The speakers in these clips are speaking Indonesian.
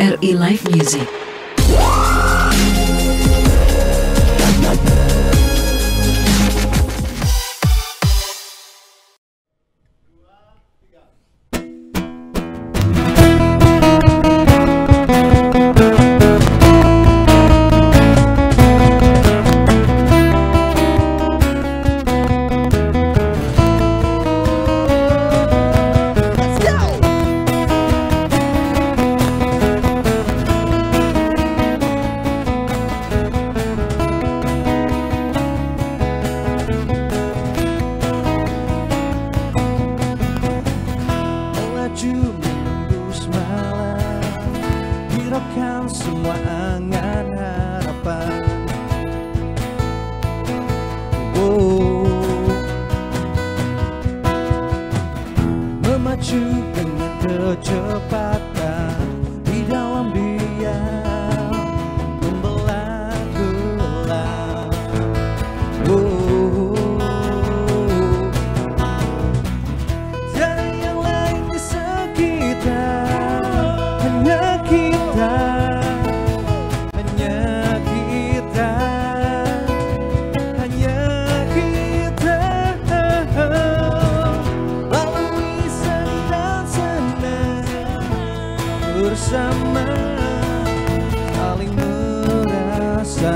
RRI Live Music. Menembus malam, hiraukan semua angan harapan. Memacu dengan kecepatan di dalam diam membelah-belah. Bersama saling merasa.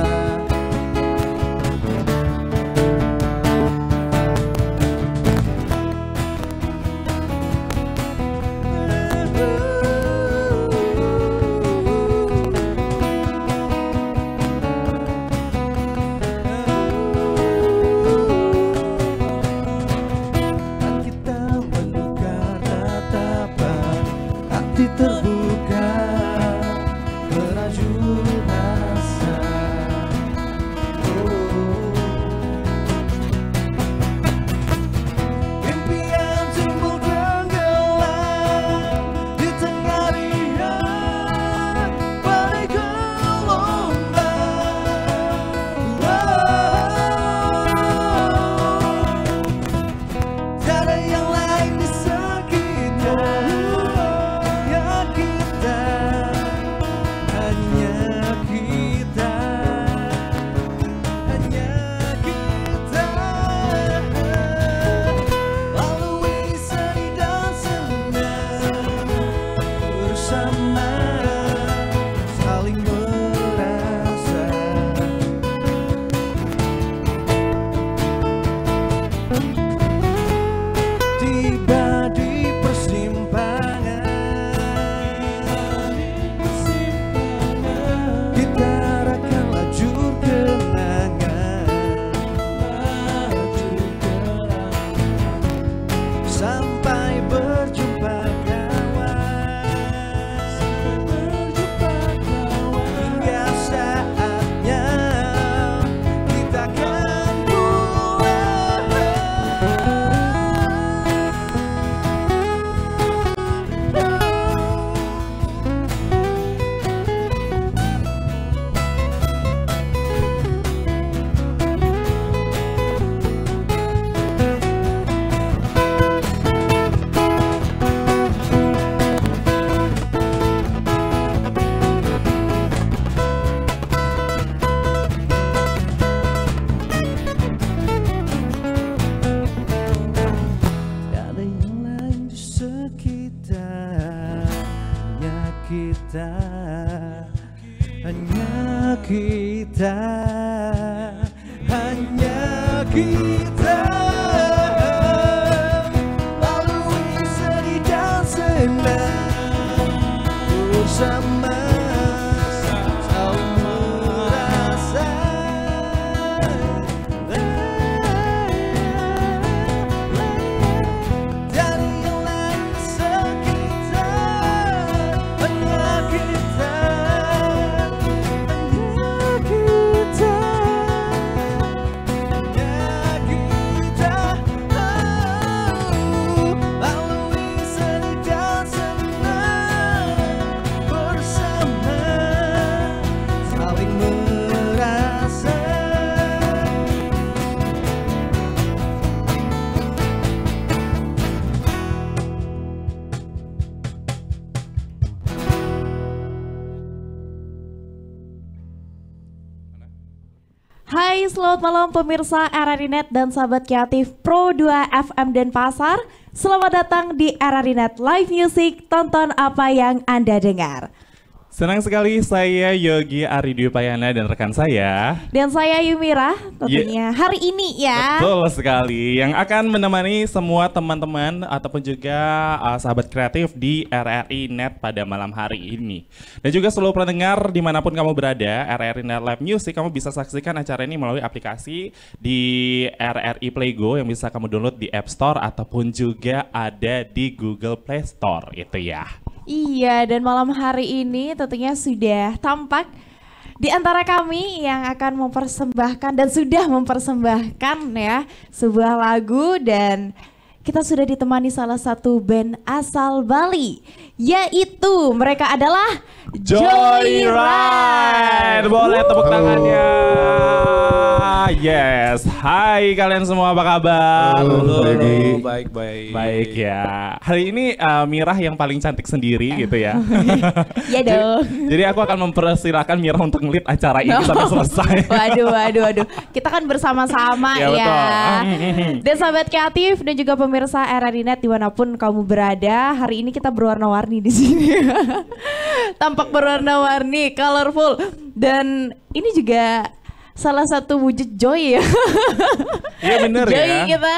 Dan kita menukar tatapan, hati terbuka, merajut rasa. Impian timbul tenggelam di tengah riang badai gelombang. Tiada yang lain di sekitar. Tiba di persimpangan, kita arahkan lajur kenangan, sampai berjumpa kawan, hingga saatnya kita akan pulang. Tiada yang lain di sekitar, hanya kita, hanya kita. Lalui sedih dan senang bersama, saling merasa. Dan yang lain di sekitar, hanya kita, hanya kita, hanya kita. Lalui sedih dan senang Hai, selamat malam pemirsa RRI.net dan sahabat kreatif Pro 2 FM Denpasar. Selamat datang di RRI.net Live Music, tonton apa yang Anda dengar. Senang sekali saya Yogi Ari Dwi Payana dan rekan saya. Dan saya Yumira, tentunya hari ini ya. Betul sekali, yang akan menemani semua teman-teman ataupun juga sahabat kreatif di RRI.net pada malam hari ini. Dan juga seluruh pendengar dimanapun kamu berada, RRI.net Live Music, kamu bisa saksikan acara ini melalui aplikasi di RRI Playgo yang bisa kamu download di App Store ataupun juga ada di Google Play Store, itu ya. Iya, dan malam hari ini tentunya sudah tampak di antara kami yang akan mempersembahkan dan sudah mempersembahkan ya sebuah lagu, dan kita sudah ditemani salah satu band asal Bali, yaitu mereka adalah Joyride. Boleh tepuk tangannya. Yes, hai kalian semua, apa kabar? Halo, baik. Baik ya. Hari ini Mirah yang paling cantik sendiri gitu ya. Iya dong. Jadi aku akan mempersilahkan Mirah untuk ngelit acara ini sampai selesai. Waduh. Kita kan bersama-sama Ya, ya. betul. Dan sahabat kreatif dan juga pemirsa RRI.net dimanapun kamu berada, hari ini kita berwarna-warni di sini. Tampak berwarna-warni, colorful, dan ini juga salah satu wujud joy ya. Iya bener Joy ya. kita.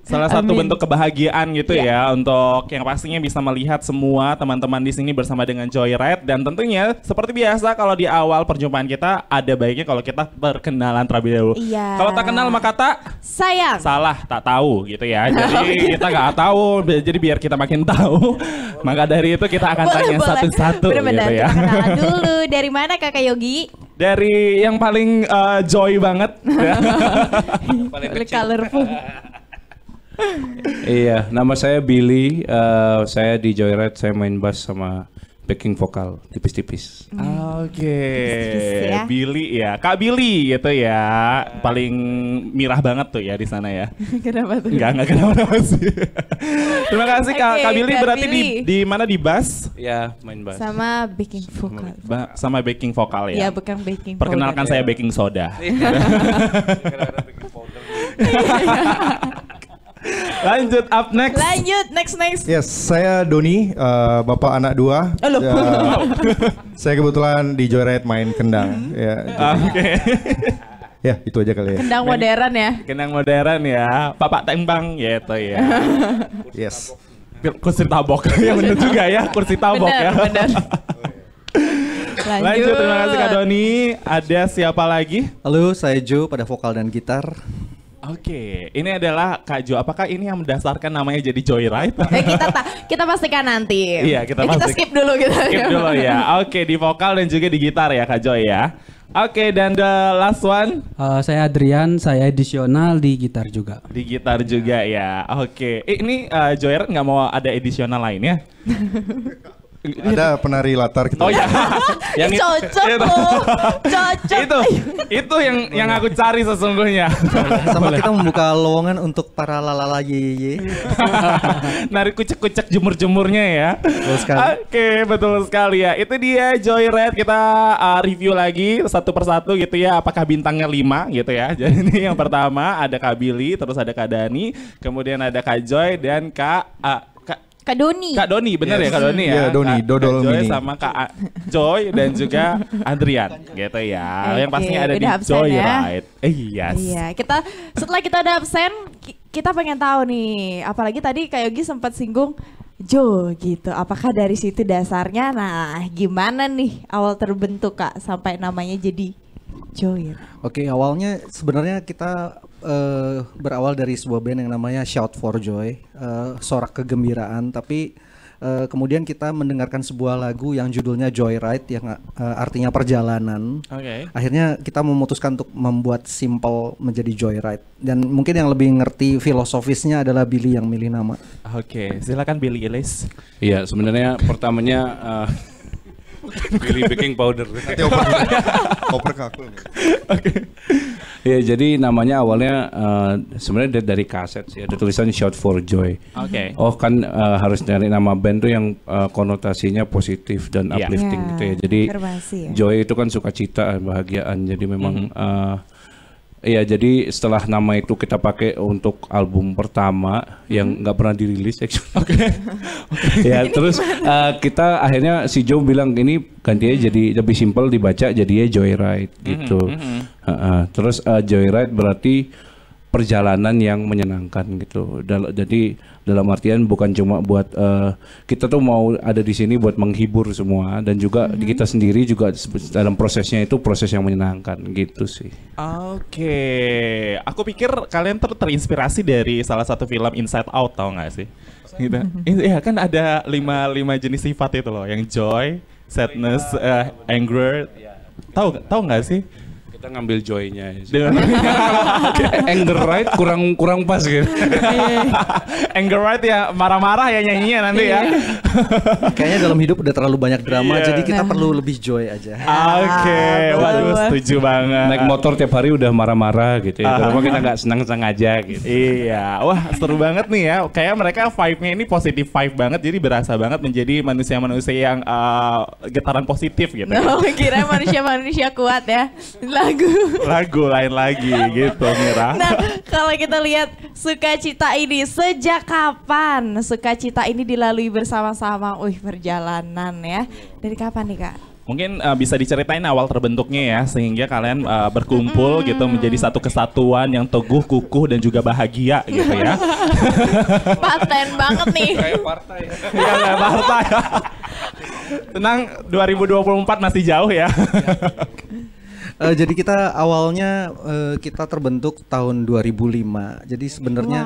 Salah satu Amin. bentuk kebahagiaan gitu Ya. ya, untuk yang pastinya bisa melihat semua teman-teman di sini bersama dengan Joyride. Dan tentunya seperti biasa kalau di awal perjumpaan kita ada baiknya kalau kita perkenalan terlebih dahulu. Iya. Kalau tak kenal maka tak Sayang. salah, tak tahu gitu ya. Jadi kita nggak tahu, jadi biar kita makin tahu. Maka dari itu kita akan tanya satu-satu Bener-bener, gitu ya. kita kenalan dulu. Dari mana Kakak Yogi? Dari yang paling joy banget ya. Paling Colorful. Iya, nama saya Billy. Saya di Joyride, saya main bass sama backing vokal tipis-tipis. Oke, Tipis-tipis ya. Billy ya, Kak Billy gitu ya, paling mirah banget tuh ya di sana ya. Kenapa tuh? Enggak kenapa-napa sih. Terima kasih Kak, Oke, Kak Billy Kak berarti Billy. di mana, di bass? Ya, main bass. Sama backing vokal. Sama backing vokal Iya, ya. bukan backing Perkenalkan powder. saya baking soda. Lanjut, up next. Lanjut, next. Yes, saya Doni, bapak anak dua. Halo. Saya kebetulan di Joyride main kendang. Ya, Oke. ya itu aja kali ya. Kendang modern ya. Kenang modern ya, Bapak Tembang gitu ya. Yes. Kursi tabok, ya bener juga ya, kursi tabok ya. Benar. Lanjut, terima kasih Kak Doni. Ada siapa lagi? Halo, saya Joe pada vokal dan gitar. Oke, ini adalah Kak Jo. Apakah ini yang mendasarkan namanya jadi Joyride? Kita pastikan nanti. Iya, kita Kita pasti- skip dulu kita. Skip dulu ya. Oke, di vokal dan juga di gitar ya Kak Joy ya. Oke, dan the last one Saya Adrian, saya edisional di gitar juga. di gitar juga ya. Oke, ini Joyride nggak mau ada edisional lainnya? Ada penari latar kita. Oh ya, yang itu- Cocok itu- loh. Cocok. itu yang aku cari sesungguhnya. Sama kita membuka lowongan untuk para lalala ye. Narik kucek-kucek jemur-jemurnya ya. Betul sekali. Oke, betul sekali ya. Itu dia Joyride, kita review lagi satu persatu gitu ya. Apakah bintangnya 5 gitu ya. Jadi ini yang pertama ada Kak Billy, terus ada Kak Dani, kemudian ada Kak Joy dan Kak Doni. Kak Doni, bener ya Kak Doni ya? Iya, Doni, Kak Dodol Joy Mini. sama Joy dan juga Adrian gitu ya. Yang Oke, pastinya ada di udah absen Joyride. Yes. Iya, setelah kita udah absen, kita pengen tahu nih, apalagi tadi Kak Yogi sempat singgung Jo gitu. Apakah dari situ dasarnya? Nah, gimana nih awal terbentuk Kak sampai namanya jadi Joy? Oke, awalnya sebenarnya kita berawal dari sebuah band yang namanya Shout for Joy, sorak kegembiraan. Tapi kemudian kita mendengarkan sebuah lagu yang judulnya Joyride, yang artinya perjalanan. Oke. Akhirnya kita memutuskan untuk membuat simple menjadi Joyride. Dan mungkin yang lebih ngerti filosofisnya adalah Billy yang milih nama. Oke, silakan Billy Ilis. Iya, sebenarnya pertamanya pilih baking powder. Nanti oper ke aku. Ya, jadi namanya awalnya sebenarnya dari kaset sih, ada tulisan Shout for Joy. Oke. Oh kan harus nyari nama band tuh yang konotasinya positif dan Iya. uplifting Iya, gitu ya. Jadi afirmasi ya. Joy itu kan sukacita, bahagiaan. Jadi memang Iya, jadi setelah nama itu kita pakai untuk album pertama yang nggak pernah dirilis, actually. Ya, terus kita akhirnya si Joe bilang ini gantinya jadi lebih simpel dibaca, jadinya Joyride gitu. Terus Joyride berarti perjalanan yang menyenangkan gitu. Jadi dalam artian bukan cuma buat kita tuh mau ada di sini buat menghibur semua, dan juga di kita sendiri juga dalam prosesnya itu proses yang menyenangkan gitu sih. Oke, aku pikir kalian terinspirasi dari salah satu film Inside Out, tau nggak sih? Gitu. Iya kan ada lima jenis sifat itu loh, yang joy, sadness, anger. Tahu nggak sih? Kita ngambil joy-nya. Anger right kurang pas gitu. Anger right ya marah-marah ya nyanyinya nanti ya. Kayaknya dalam hidup udah terlalu banyak drama, jadi kita perlu lebih joy aja. Oke, waduh setuju banget. Naik motor tiap hari udah marah-marah gitu ya. Karena kita nggak senang-senang aja gitu. Iya, wah seru banget nih ya. Kayak mereka vibe-nya ini positif vibe banget, jadi berasa banget menjadi manusia-manusia yang getaran positif gitu. Oh, kira manusia-manusia kuat ya. Lagu lain lagi gitu, Mira. Nah, kalau kita lihat sukacita ini sejak kapan sukacita ini dilalui bersama-sama? Perjalanan ya. Dari kapan nih, Kak? Mungkin bisa diceritain awal terbentuknya ya, sehingga kalian berkumpul gitu menjadi satu kesatuan yang teguh, kukuh dan juga bahagia gitu ya. Paten banget nih. Kayak partai. Kayak partai. Tenang, 2024 masih jauh ya. Jadi kita awalnya kita terbentuk tahun 2005. Jadi sebenarnya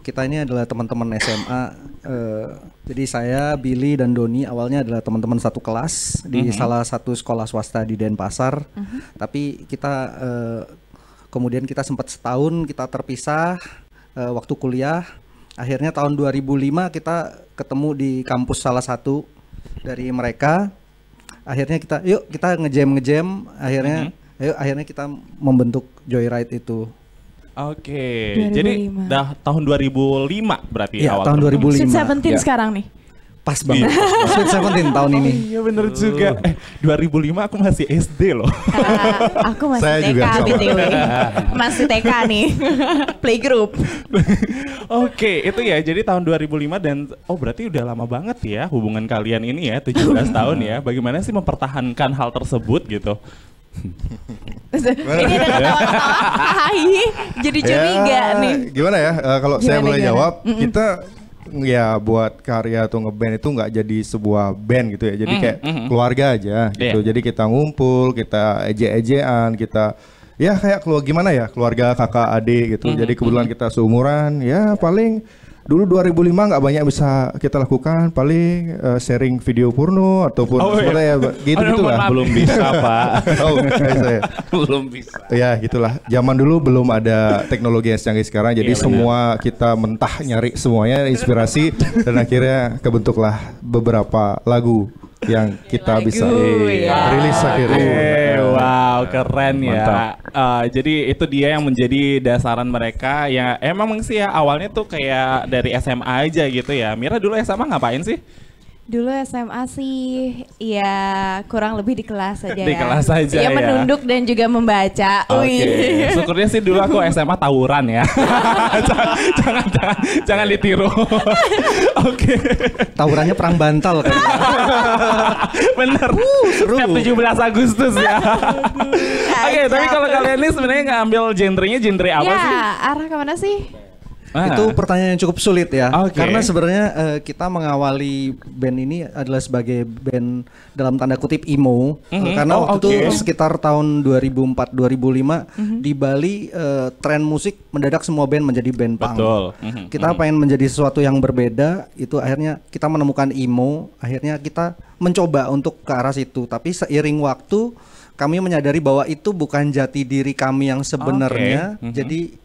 kita ini adalah teman-teman SMA. Jadi saya, Billy dan Doni awalnya adalah teman-teman satu kelas di salah satu sekolah swasta di Denpasar. Tapi kita kemudian kita sempat setahun kita terpisah waktu kuliah. Akhirnya tahun 2005 kita ketemu di kampus salah satu dari mereka. Akhirnya kita ngejam. Akhirnya kita membentuk Joyride itu. Oke, jadi tahun 2005 berarti ya, awal. Tahun 2005. Sweet 17 sekarang nih. Pas banget. Sweet 17 tahun ini. Iya bener juga. 2005 aku masih SD loh. Aku masih Saya TK juga sama. BTW. Masih TK nih. Playgroup. Oke, itu ya. Jadi tahun 2005 dan berarti udah lama banget ya hubungan kalian ini ya, 17 tahun ya. Bagaimana sih mempertahankan hal tersebut gitu? Ini ada ketawa-ketawa. Jadi curiga nih. Gimana ya? Kalau saya Gimana, boleh gimana? jawab, kita ya buat karya atau ngeband itu nggak jadi sebuah band gitu ya. Jadi kayak keluarga aja gitu. Jadi kita ngumpul, kita eje-ejean, kita ya kayak keluarga kakak adik gitu. Jadi kebetulan kita seumuran, ya paling dulu 2005 nggak banyak bisa kita lakukan, paling sharing video porno ataupun sebenarnya gitu-gitulah. Belum bisa, Pak. Kayak saya. Belum bisa. Ya gitulah, zaman dulu belum ada teknologi yang secanggih sekarang, jadi semua kita mentah nyari semuanya inspirasi dan akhirnya kebentuklah beberapa lagu yang kita bisa rilis akhirnya. Wow, keren ya. Jadi itu dia yang menjadi dasaran mereka ya. Emang sih ya awalnya tuh kayak dari SMA aja gitu ya. Mira dulu SMA ngapain sih? Dulu SMA sih ya kurang lebih di kelas aja Di ya. kelas aja ya. Menunduk dan juga membaca. Oke. Syukurnya sih dulu aku SMA tawuran ya. jangan ditiru. Oke. Tawurannya perang bantal kan. Bener. Seru. 17 Agustus ya. Oke, tapi kalau kalian ini sebenarnya ngambil genre apa Ya, sih? arah kemana sih? Itu pertanyaan yang cukup sulit ya. Oke. Karena sebenarnya kita mengawali band ini adalah sebagai band dalam tanda kutip emo. Karena waktu itu sekitar tahun 2004-2005 di Bali tren musik mendadak semua band menjadi band punk. Betul. Kita pengen menjadi sesuatu yang berbeda, itu akhirnya kita menemukan emo, akhirnya kita mencoba untuk ke arah situ. Tapi seiring waktu kami menyadari bahwa itu bukan jati diri kami yang sebenarnya. Jadi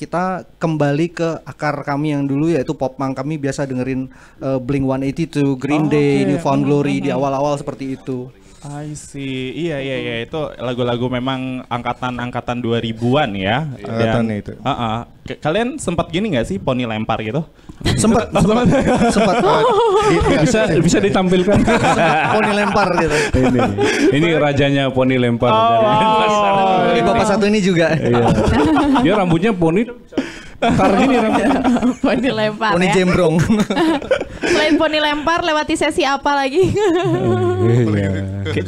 kita kembali ke akar kami yang dulu, yaitu pop punk. Kami biasa dengerin Blink-182, Green Day, New Found Glory di awal-awal seperti itu. I see. Iya itu lagu-lagu memang angkatan 2000-an ya. Angkatannya itu. Kalian sempat gini nggak sih poni lempar gitu? Sempat. Bisa ditampilkan. Poni lempar gitu. Ini rajanya poni lempar dari Denpasar. Ini bapak satu ini juga. Iya. Dia rambutnya poni tar gini rambutnya. Poni lempar Poni ya. jembrong. Selain poni lempar, lewati sesi apa lagi?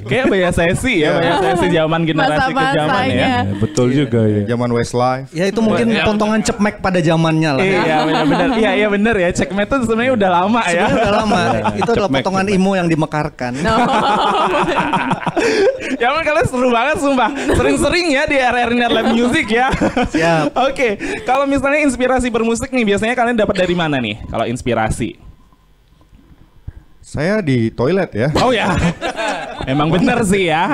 Kayak banyak sesi ya, banyak sesi zaman generasi ke zaman ya. Betul juga ya. Zaman Westlife. Ya itu mungkin potongan cepmek pada zamannya lah. Iya benar. Iya benar ya. Cekmet itu sebenarnya udah lama ya. Sebenarnya udah lama. Itu adalah potongan emo yang dimekarkan. Ya emang kalian seru banget sumpah. Sering-sering ya di RRI Net Live Music ya. Siap. Oke, kalau misalnya inspirasi bermusik nih biasanya kalian dapat dari mana nih? Kalau inspirasi? Saya di toilet ya. Oh ya. Emang bener sih ya.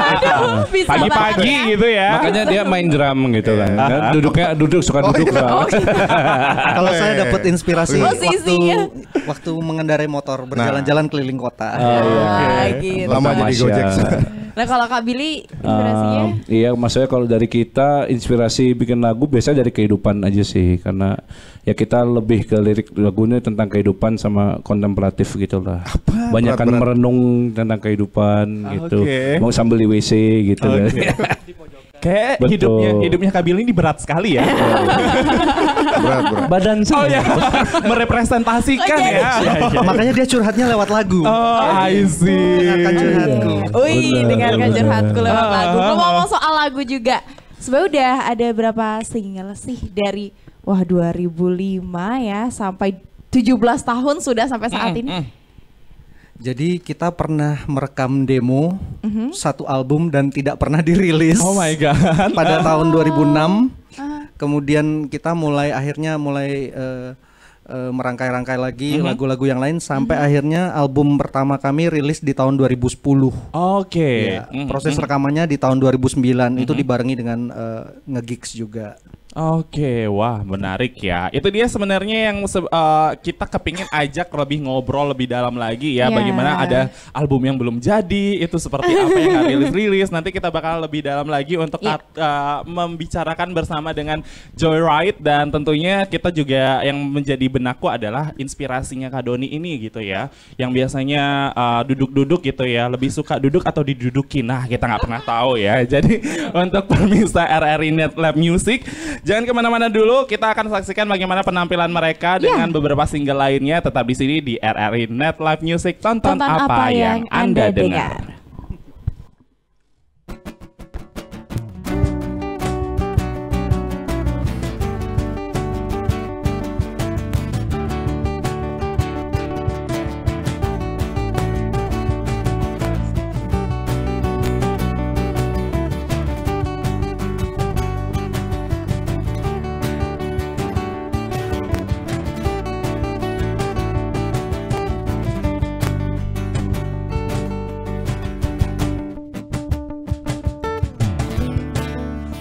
Bisa Pagi-pagi banget ya. gitu ya. Makanya dia main drum gitu kan. Duduk suka duduk. Kalau saya dapat inspirasi Posisinya. waktu mengendarai motor berjalan-jalan keliling kota. Gitu. Lama jadi Gojek. Nah kalau Kak Billy inspirasinya? Iya, maksudnya kalau dari kita inspirasi bikin lagu biasanya dari kehidupan aja sih, karena ya kita lebih ke lirik lagunya tentang kehidupan sama kontemplatif gitu lah. Banyakan merenung tentang kehidupan gitu, mau sambil di WC gitu kan. Kayak Betul. hidupnya Kak Billy ini berat sekali ya. Berat. Badan Oh saya. ya, merepresentasikan ya. Makanya dia curhatnya lewat lagu. Oh, I see. Dengarkan curhatku. Wih, dengarkan curhatku lewat lagu. Ngomong soal lagu juga. Sebenarnya udah ada berapa single sih dari 2005 ya sampai 17 tahun sudah sampai saat ini. Jadi kita pernah merekam demo satu album dan tidak pernah dirilis. Oh my god. Pada tahun 2006. Kemudian kita akhirnya mulai merangkai-rangkai lagi lagu-lagu yang lain sampai akhirnya album pertama kami rilis di tahun 2010. Oke. Ya, proses rekamannya di tahun 2009 itu dibarengi dengan nge-gigs juga. Oke, wah menarik ya. Itu dia sebenarnya yang kita kepingin ajak lebih ngobrol lebih dalam lagi ya. Yeah. Bagaimana ada album yang belum jadi, itu seperti apa yang nggak rilis-rilis. Nanti kita bakal lebih dalam lagi untuk membicarakan bersama dengan Joyride. Dan tentunya kita juga yang menjadi benakku adalah inspirasinya Kak Doni ini gitu ya. Yang biasanya duduk-duduk gitu ya. Lebih suka duduk atau didudukin. Nah kita nggak pernah tahu ya. Jadi untuk pemirsa RRI Net Live Music, jangan kemana-mana dulu, kita akan saksikan bagaimana penampilan mereka dengan beberapa single lainnya. Tetap di sini di RRI Net Live Music. Tonton apa yang Anda dengar.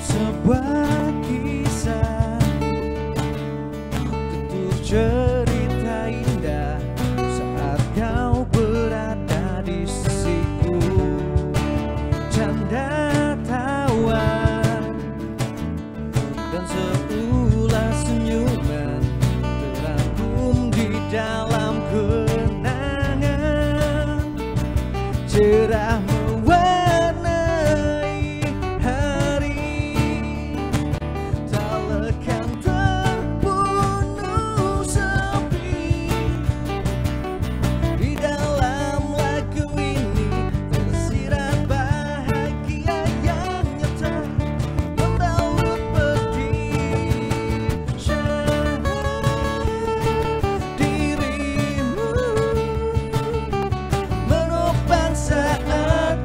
Sebuah kisah ketutur cerita indah saat kau berada di sisiku, canda tawa dan seulas senyuman terangkum di dalam kenangan cerah mewarnai hari, tak lekang terbunuh sepi. Di dalam lagu ini tersirat bahagia yang nyata membalut pedih dirimu menopang saat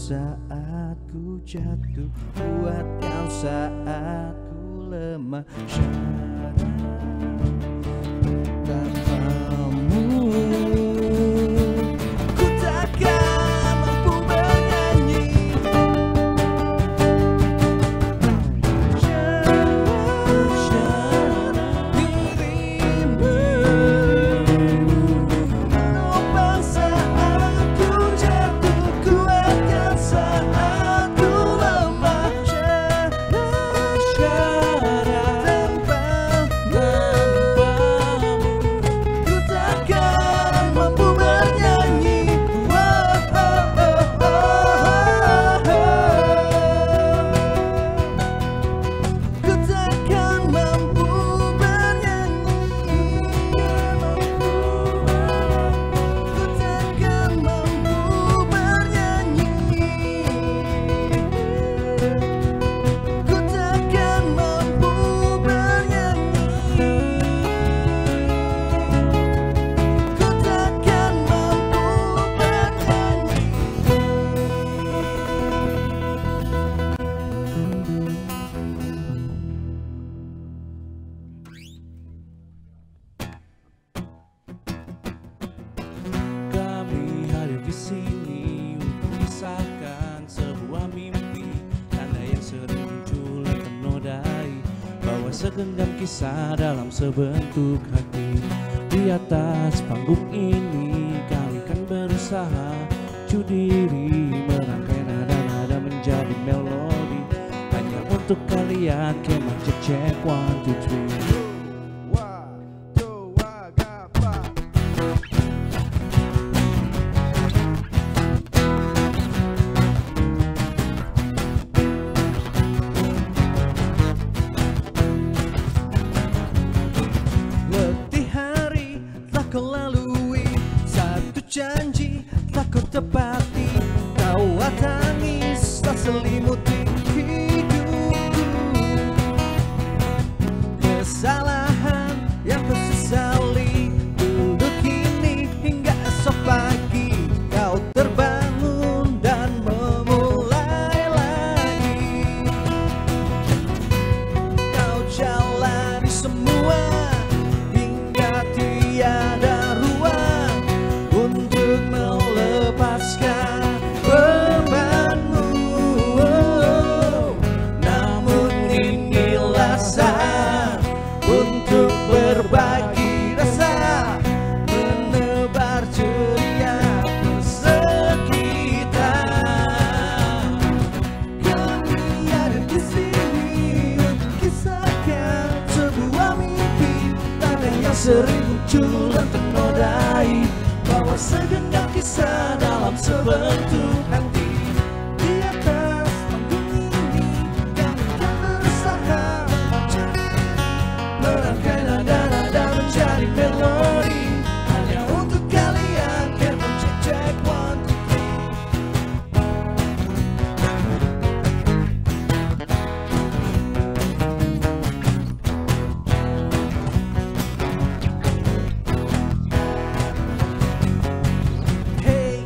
saat ku jatuh, kuatkan saat ku lemah. Syarat tanpamu ku takkan mampu bernyanyi. Syarat dirimu menopang saat ku jatuh, kuatkan saat ku lemah. Syarat tanpamu ku takkan mampu bernyanyi. Ku takkan mampu bernyanyi. Ku takkan mampu bernyanyi. Ku takkan mampu bernyanyi. Ku takkan mampu Kami hadir di sini untuk kisahkan sebuah mimpi, tanda yang sering muncul dan ternodai, bawa segenggam kisah dalam sebentuk hati. Di atas panggung ini kami kan berusaha diri merangkai nada-nada menjadi melodi, hanya untuk kalian. Kemah cek 1, 2, 3. Letih hari telah kau lalui, satu janji telah kau tepati. Tawa tangis telah selimuti hidupku. Kesalahan yang kau sesali dulu kini hingga esok pagi kau terbangun dan memulai lagi. Kau jalani semua hingga tiada ruang untuk melepaskan bebanmu. Namun inilah saat untuk berbagi rasa, menebar ceria ke sekitar. Kami ada di sini untuk kisahkan sebuah mimpi, tanda yang sering muncul dan ternodai, bawa segenggam kisah dalam sebentuk hati. Di atas panggung ini kami kan berusaha merangkai nada-nada menjadi melodi, hanya untuk kalian. Kemah cek 1, 2, 3. Hey,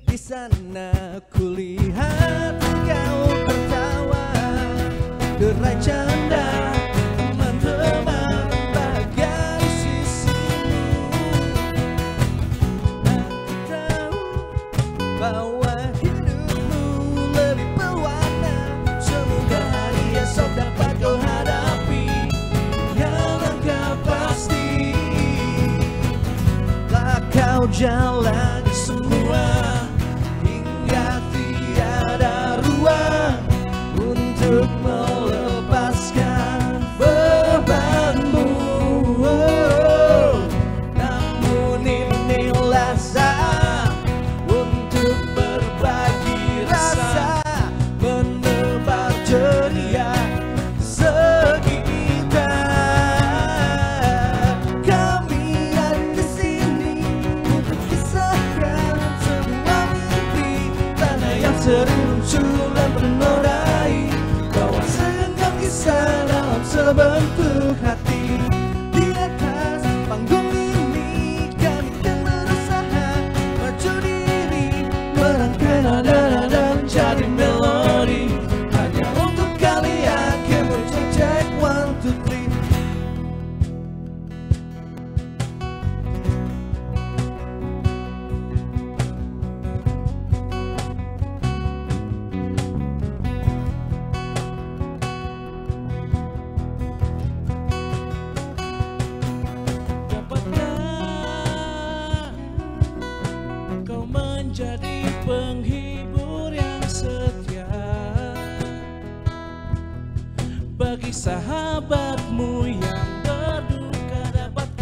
di sana kulihat kau tertawa, derai canda teman-teman bagai sisimu. Aku tahu bahwa hidupmu lebih berwarna, semoga hari esok dapat kau hadapi dengan langkah pasti. Telah kau jalani semua hingga tiada ruang untuk melepaskan bebanmu. Namun inilah saat untuk berbagi rasa, menebar ceria sekitar. Kami ada di sini untuk kisahkan sebuah mimpi, tanda yang sering muncul dan ternodai, bawa segenggam kisah dalam sebentuk hati. Di atas panggung ini kami kan berusaha maju diri merangkai nada-nada menjadi penghibur yang setia bagi sahabatmu yang berduka dapatkan.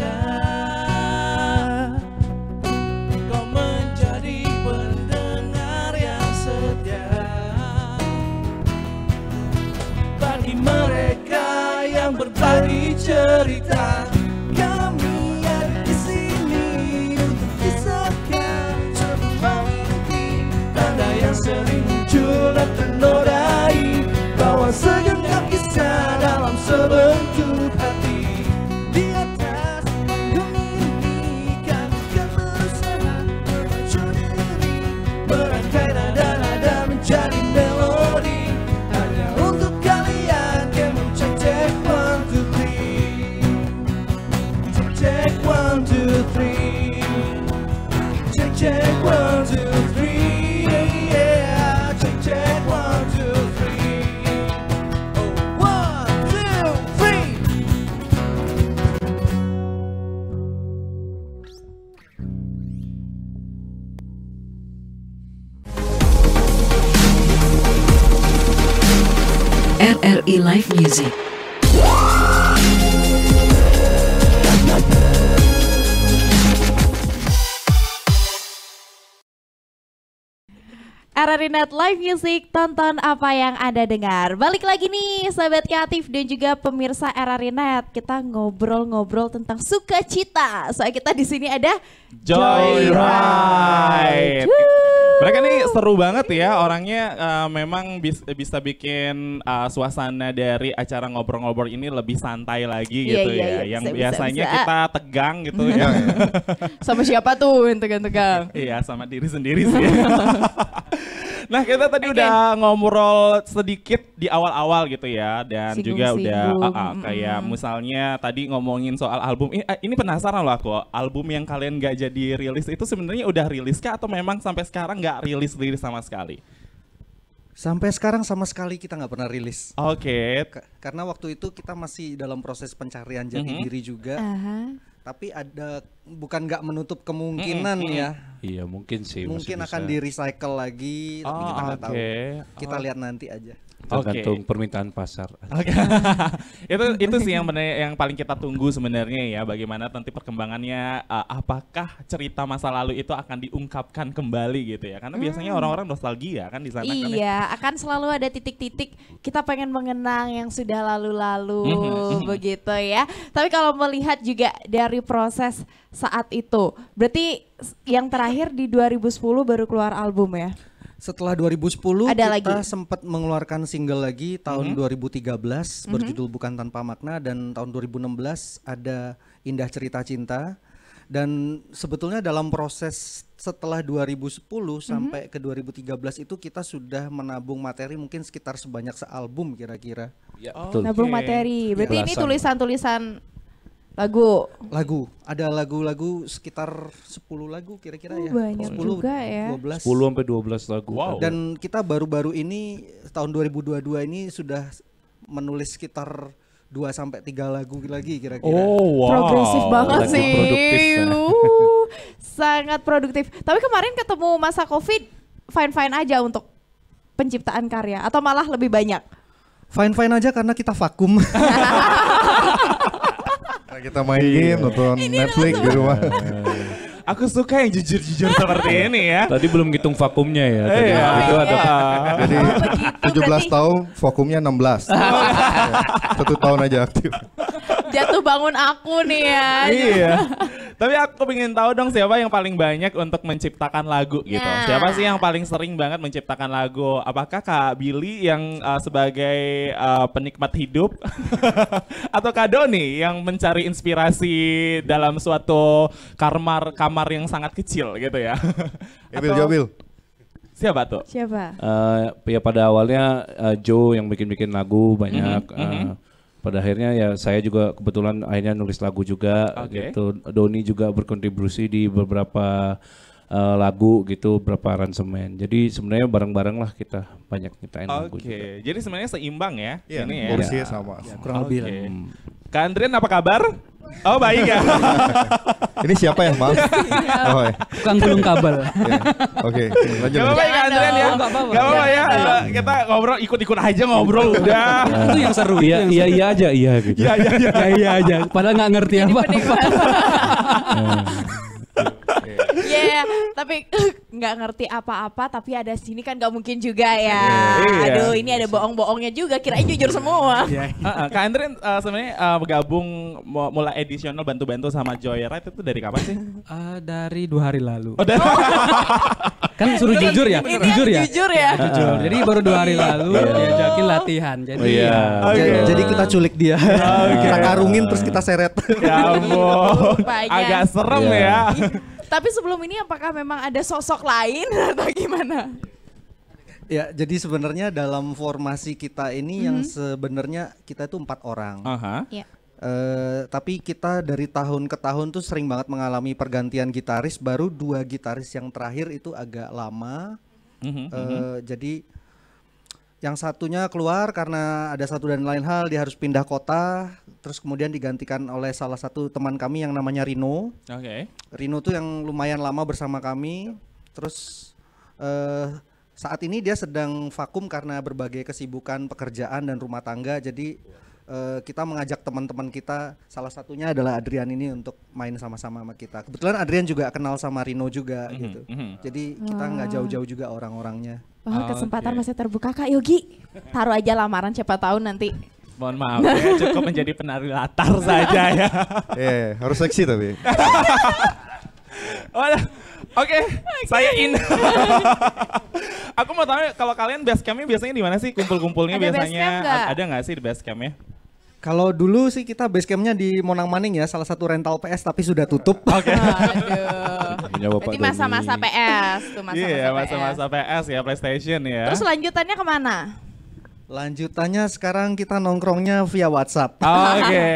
Kau menjadi pendengar yang setia bagi mereka yang berbagi cerita. Kami ada di sini untuk kisahkan sebuah mimpi, tanda yang sering muncul dan ternodai, bawa segenggam kisah dalam sebentuk hati. Di atas panggung ini kami akan berusaha memacu diri, merangkai nada-nada menjadi melodi, hanya untuk kalian. Can we check 1, 2, 3? Check 1, 2, 3. Check 1, 2, 3. Yeah, check 1, 2, 3. Oh, 1, 2, 3. RRI Live Music. RRI Net Live Music, tonton apa yang Anda dengar. Balik lagi nih sahabat kreatif dan juga pemirsa RRI Net. Kita ngobrol-ngobrol tentang sukacita. Soalnya kita di sini ada Joyride. Mereka nih seru banget ya orangnya, memang bisa bikin suasana dari acara ngobrol-ngobrol ini lebih santai lagi gitu ya. Yang biasanya kita tegang gitu ya. Sama siapa tuh yang tegang-tegang? Iya, sama diri sendiri sih. Nah, kita tadi udah ngobrol sedikit di awal-awal gitu ya, dan juga udah kayak misalnya tadi ngomongin soal album. Ini penasaran loh aku, album yang kalian gak jadi rilis itu sebenarnya udah rilis kah atau memang sampai sekarang gak rilis sama sekali? Sampai sekarang sama sekali kita nggak pernah rilis. Oke. Karena waktu itu kita masih dalam proses pencarian jati diri juga. Tapi ada, bukan nggak menutup kemungkinan ya. Iya mungkin sih. Mungkin akan di recycle lagi, tapi kita nggak tahu. Kita lihat nanti aja. Tergantung permintaan pasar. Itu sih yang benar, yang paling kita tunggu sebenarnya ya, bagaimana nanti perkembangannya, apakah cerita masa lalu itu akan diungkapkan kembali gitu ya, karena biasanya orang-orang nostalgia kan di sana. Iya, akan selalu ada titik-titik kita pengen mengenang yang sudah lalu-lalu begitu ya. Tapi kalau melihat juga dari proses saat itu, berarti yang terakhir di 2010 baru keluar album ya? Setelah 2010 ada kita sempat mengeluarkan single lagi tahun 2013 berjudul Bukan Tanpa Makna, dan tahun 2016 ada Indah Cerita Cinta. Dan sebetulnya dalam proses setelah 2010 sampai ke 2013 itu kita sudah menabung materi mungkin sekitar sebanyak sealbum kira-kira. Ya, Nabung materi. Berarti ini tulisan-tulisan lagu. Ada lagu-lagu sekitar 10 lagu kira-kira ya. Banyak 10 juga ya. 12 sampai 12 lagu. Wow. Dan kita baru-baru ini tahun 2022 ini sudah menulis sekitar 2 sampai 3 lagu lagi kira-kira. Oh wow. Progresif banget lagi sih. produktif, Sangat produktif. Tapi kemarin ketemu masa Covid fine-fine aja untuk penciptaan karya atau malah lebih banyak? Fine-fine aja karena kita vakum. Kita main game, nonton Netflix di rumah. Aku suka yang jujur-jujur seperti ini ya. Tadi belum ngitung vakumnya ya. Tadi itu ada. Jadi 17 tahun, vakumnya 16. 1 tahun aja aktif. Jatuh bangun aku nih ya. Iya. Tapi aku pengen tahu dong siapa yang paling banyak untuk menciptakan lagu gitu. Siapa sih yang paling sering banget menciptakan lagu? Apakah Kak Billy yang sebagai penikmat hidup atau Kak Doni yang mencari inspirasi dalam suatu kamar yang sangat kecil gitu ya? Jabil. Siapa tuh? Siapa? Ya pada awalnya Joe yang bikin lagu banyak. Pada akhirnya ya saya juga kebetulan akhirnya nulis lagu juga gitu. Doni juga berkontribusi di beberapa lagu gitu, berapa aransemen. Jadi sebenarnya bareng-bareng lah kita banyak nyiptain lagu juga. Oke, jadi sebenarnya seimbang ya Iya, ini ya. porsinya sama. Kurang lebih lah. Kak Andrian apa kabar? Oh baik ya. Ini siapa yang maaf? Oh, ya. Tukang gulung kabel. Ya. Oke, lanjut. Gak apa-apa ya Kak Andrian ya. Nggak apa-apa. Gak apa-apa ya. Kita ngobrol ikut-ikut aja ngobrol udah. Itu yang seru. Iya aja gitu. Iya aja. Padahal nggak ngerti apa-apa. Iya, tapi nggak ngerti apa-apa, tapi ada sini kan nggak mungkin juga ya. Iya. Aduh, ini ada bohong-bohongnya juga. Kirain jujur semua. Kak Andrian sebenarnya bergabung mulai edisional bantu-bantu sama Joyride itu dari kapan sih? Dari 2 hari lalu. Oh, dari Kan suruh jujur ya? Ini Jujur ya? Jujur ya. Jujur. Jadi baru 2 hari lalu diajakin latihan. Jadi Iya. Jadi kita culik dia. Kita karungin terus kita seret. Ya ampun. Rupanya. Agak serem Iya. ya. Tapi sebelum ini apakah memang ada sosok lain atau gimana? Ya, jadi sebenarnya dalam formasi kita ini yang sebenarnya kita itu 4 orang. Aha. Ya. Tapi kita dari tahun ke tahun tuh sering banget mengalami pergantian gitaris. Baru 2 gitaris yang terakhir itu agak lama. Jadi yang satunya keluar karena ada satu dan lain hal, dia harus pindah kota. Terus kemudian digantikan oleh salah satu teman kami yang namanya Rino. Oke. Rino tuh yang lumayan lama bersama kami. Terus saat ini dia sedang vakum karena berbagai kesibukan pekerjaan dan rumah tangga. Jadi kita mengajak teman-teman kita, salah satunya adalah Adrian ini untuk main sama-sama sama kita. Kebetulan Adrian juga kenal sama Rino juga gitu. Jadi kita nggak jauh-jauh juga orang-orangnya. Wah, kesempatan masih terbuka Kak Yogi. Taruh aja lamaran, siapa tahu nanti. Mohon maaf ya, cukup menjadi penari latar saja ya. Harus seksi tapi. Oke, saya in. Aku mau tanya kalau kalian base campnya biasanya di mana sih kumpul-kumpulnya Ada base biasanya? camp nggak? Ada nggak sih di base campnya? Kalau dulu sih kita base campnya di Monang Maning ya, salah satu rental PS tapi sudah tutup. Oke. Aduh. Berarti masa-masa PS tuh, masa-masa Iya, PS. masa-masa PS ya, PlayStation ya. Terus lanjutannya kemana? Lanjutannya sekarang kita nongkrongnya via WhatsApp. Oke.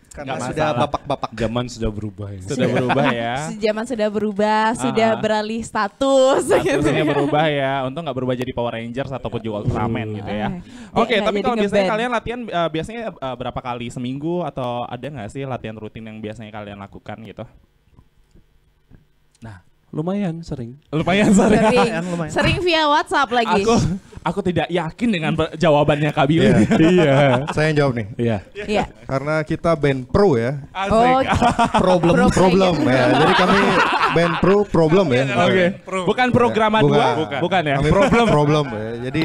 Karena Nggak sudah masalah. bapak-bapak. Zaman sudah berubah ya. Sudah berubah ya. Zaman sudah berubah, sudah beralih status. Statusnya berubah ya. Untung nggak berubah jadi Power Rangers ataupun juga Ultraman gitu ya. Oke, nggak tapi jadi kalau biasanya ngeband. kalian latihan biasanya berapa kali seminggu atau ada nggak sih latihan rutin yang biasanya kalian lakukan gitu? Nah, Lumayan sering. lumayan sering. Lumayan. Sering via WhatsApp lagi. Aku tidak yakin dengan jawabannya Kak Billy. Iya. Saya yang jawab nih. Iya. Iya. Karena kita band pro ya. Oh, Problem ya. Jadi kami band problem ya. Oke. Bukan programa dua, bukan ya. Kami problem ya. Jadi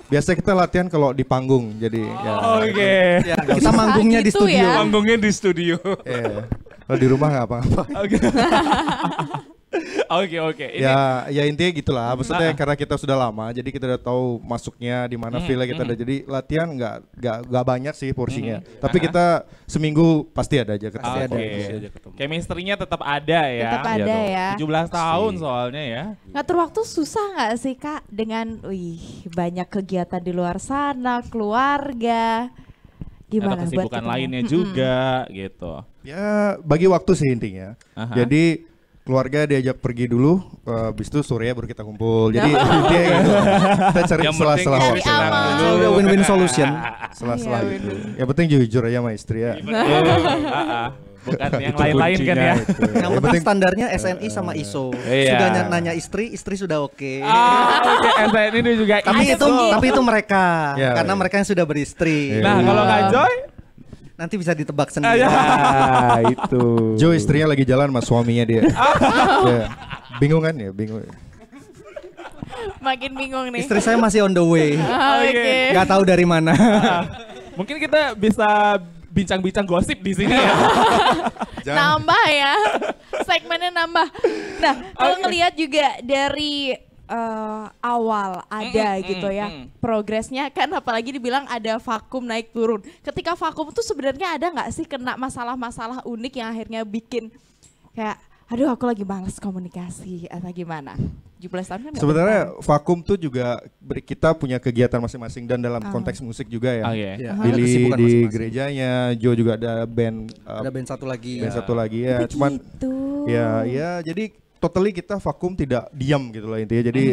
biasa kita latihan kalau di panggung. Jadi ya. Oke. Kita manggungnya di gitu studio. ya. Panggungnya di studio. Iya. Kalau di rumah nggak apa-apa. Oke. Ini Ya intinya gitulah. Maksudnya karena kita sudah lama, jadi kita udah tahu masuknya di mana feel-nya kita ada. Jadi latihan nggak banyak sih porsinya. Tapi kita seminggu pasti ada aja ketemu. Pasti ada. chemistry-nya tetap ada ya. Tetap ada ya. 17 tahun soalnya ya. Ngatur waktu susah nggak sih Kak dengan banyak kegiatan di luar sana, keluarga. Gimana Ada kesibukan ketemu? lainnya juga gitu. Ya bagi waktu sih intinya. Aha. Jadi keluarga diajak pergi dulu, habis itu sore baru kita kumpul. Jadi intinya gitu. Kita cari Yang sela-sela Cari waktu. aman. Udah win-win solution. Sela-sela Iya, gitu. Yang penting jujur aja sama istri ya. Bukan yang Itu lain-lain kan kuncinya ya. itu. Yang penting standarnya SNI sama ISO. Iya. Sudah nanya istri sudah oke. Oke, SN ini juga Tapi itu mereka, Ya, karena ya. mereka yang sudah beristri. Nah, kalau Kak Joy Nanti bisa ditebak sendiri. Ah, itu. Jo istrinya lagi jalan sama suaminya dia. Ya. Bingung kan ya? Bingung. Makin bingung nih. Istri saya masih on the way. Oke. Nggak tahu dari mana. mungkin kita bisa bincang-bincang gosip di sini ya. Nambah ya. Segmennya nambah. Nah, kalau ngelihat juga dari awal ada gitu ya progresnya kan, apalagi dibilang ada vakum naik turun. Ketika vakum tuh sebenarnya ada nggak sih kena masalah-masalah unik yang akhirnya bikin kayak aduh aku lagi males komunikasi atau gimana? 17 tahun kan nggak Sebenarnya bertahan. vakum tuh juga kita punya kegiatan masing-masing dan dalam konteks musik juga ya. Oke. Ya, ada Billy kesibukan di masing-masing. gerejanya, Jo juga ada band Ada band satu lagi. band satu lagi ya. Cuman Begitu. ya jadi totally kita vakum, tidak diam gitu lah intinya. Jadi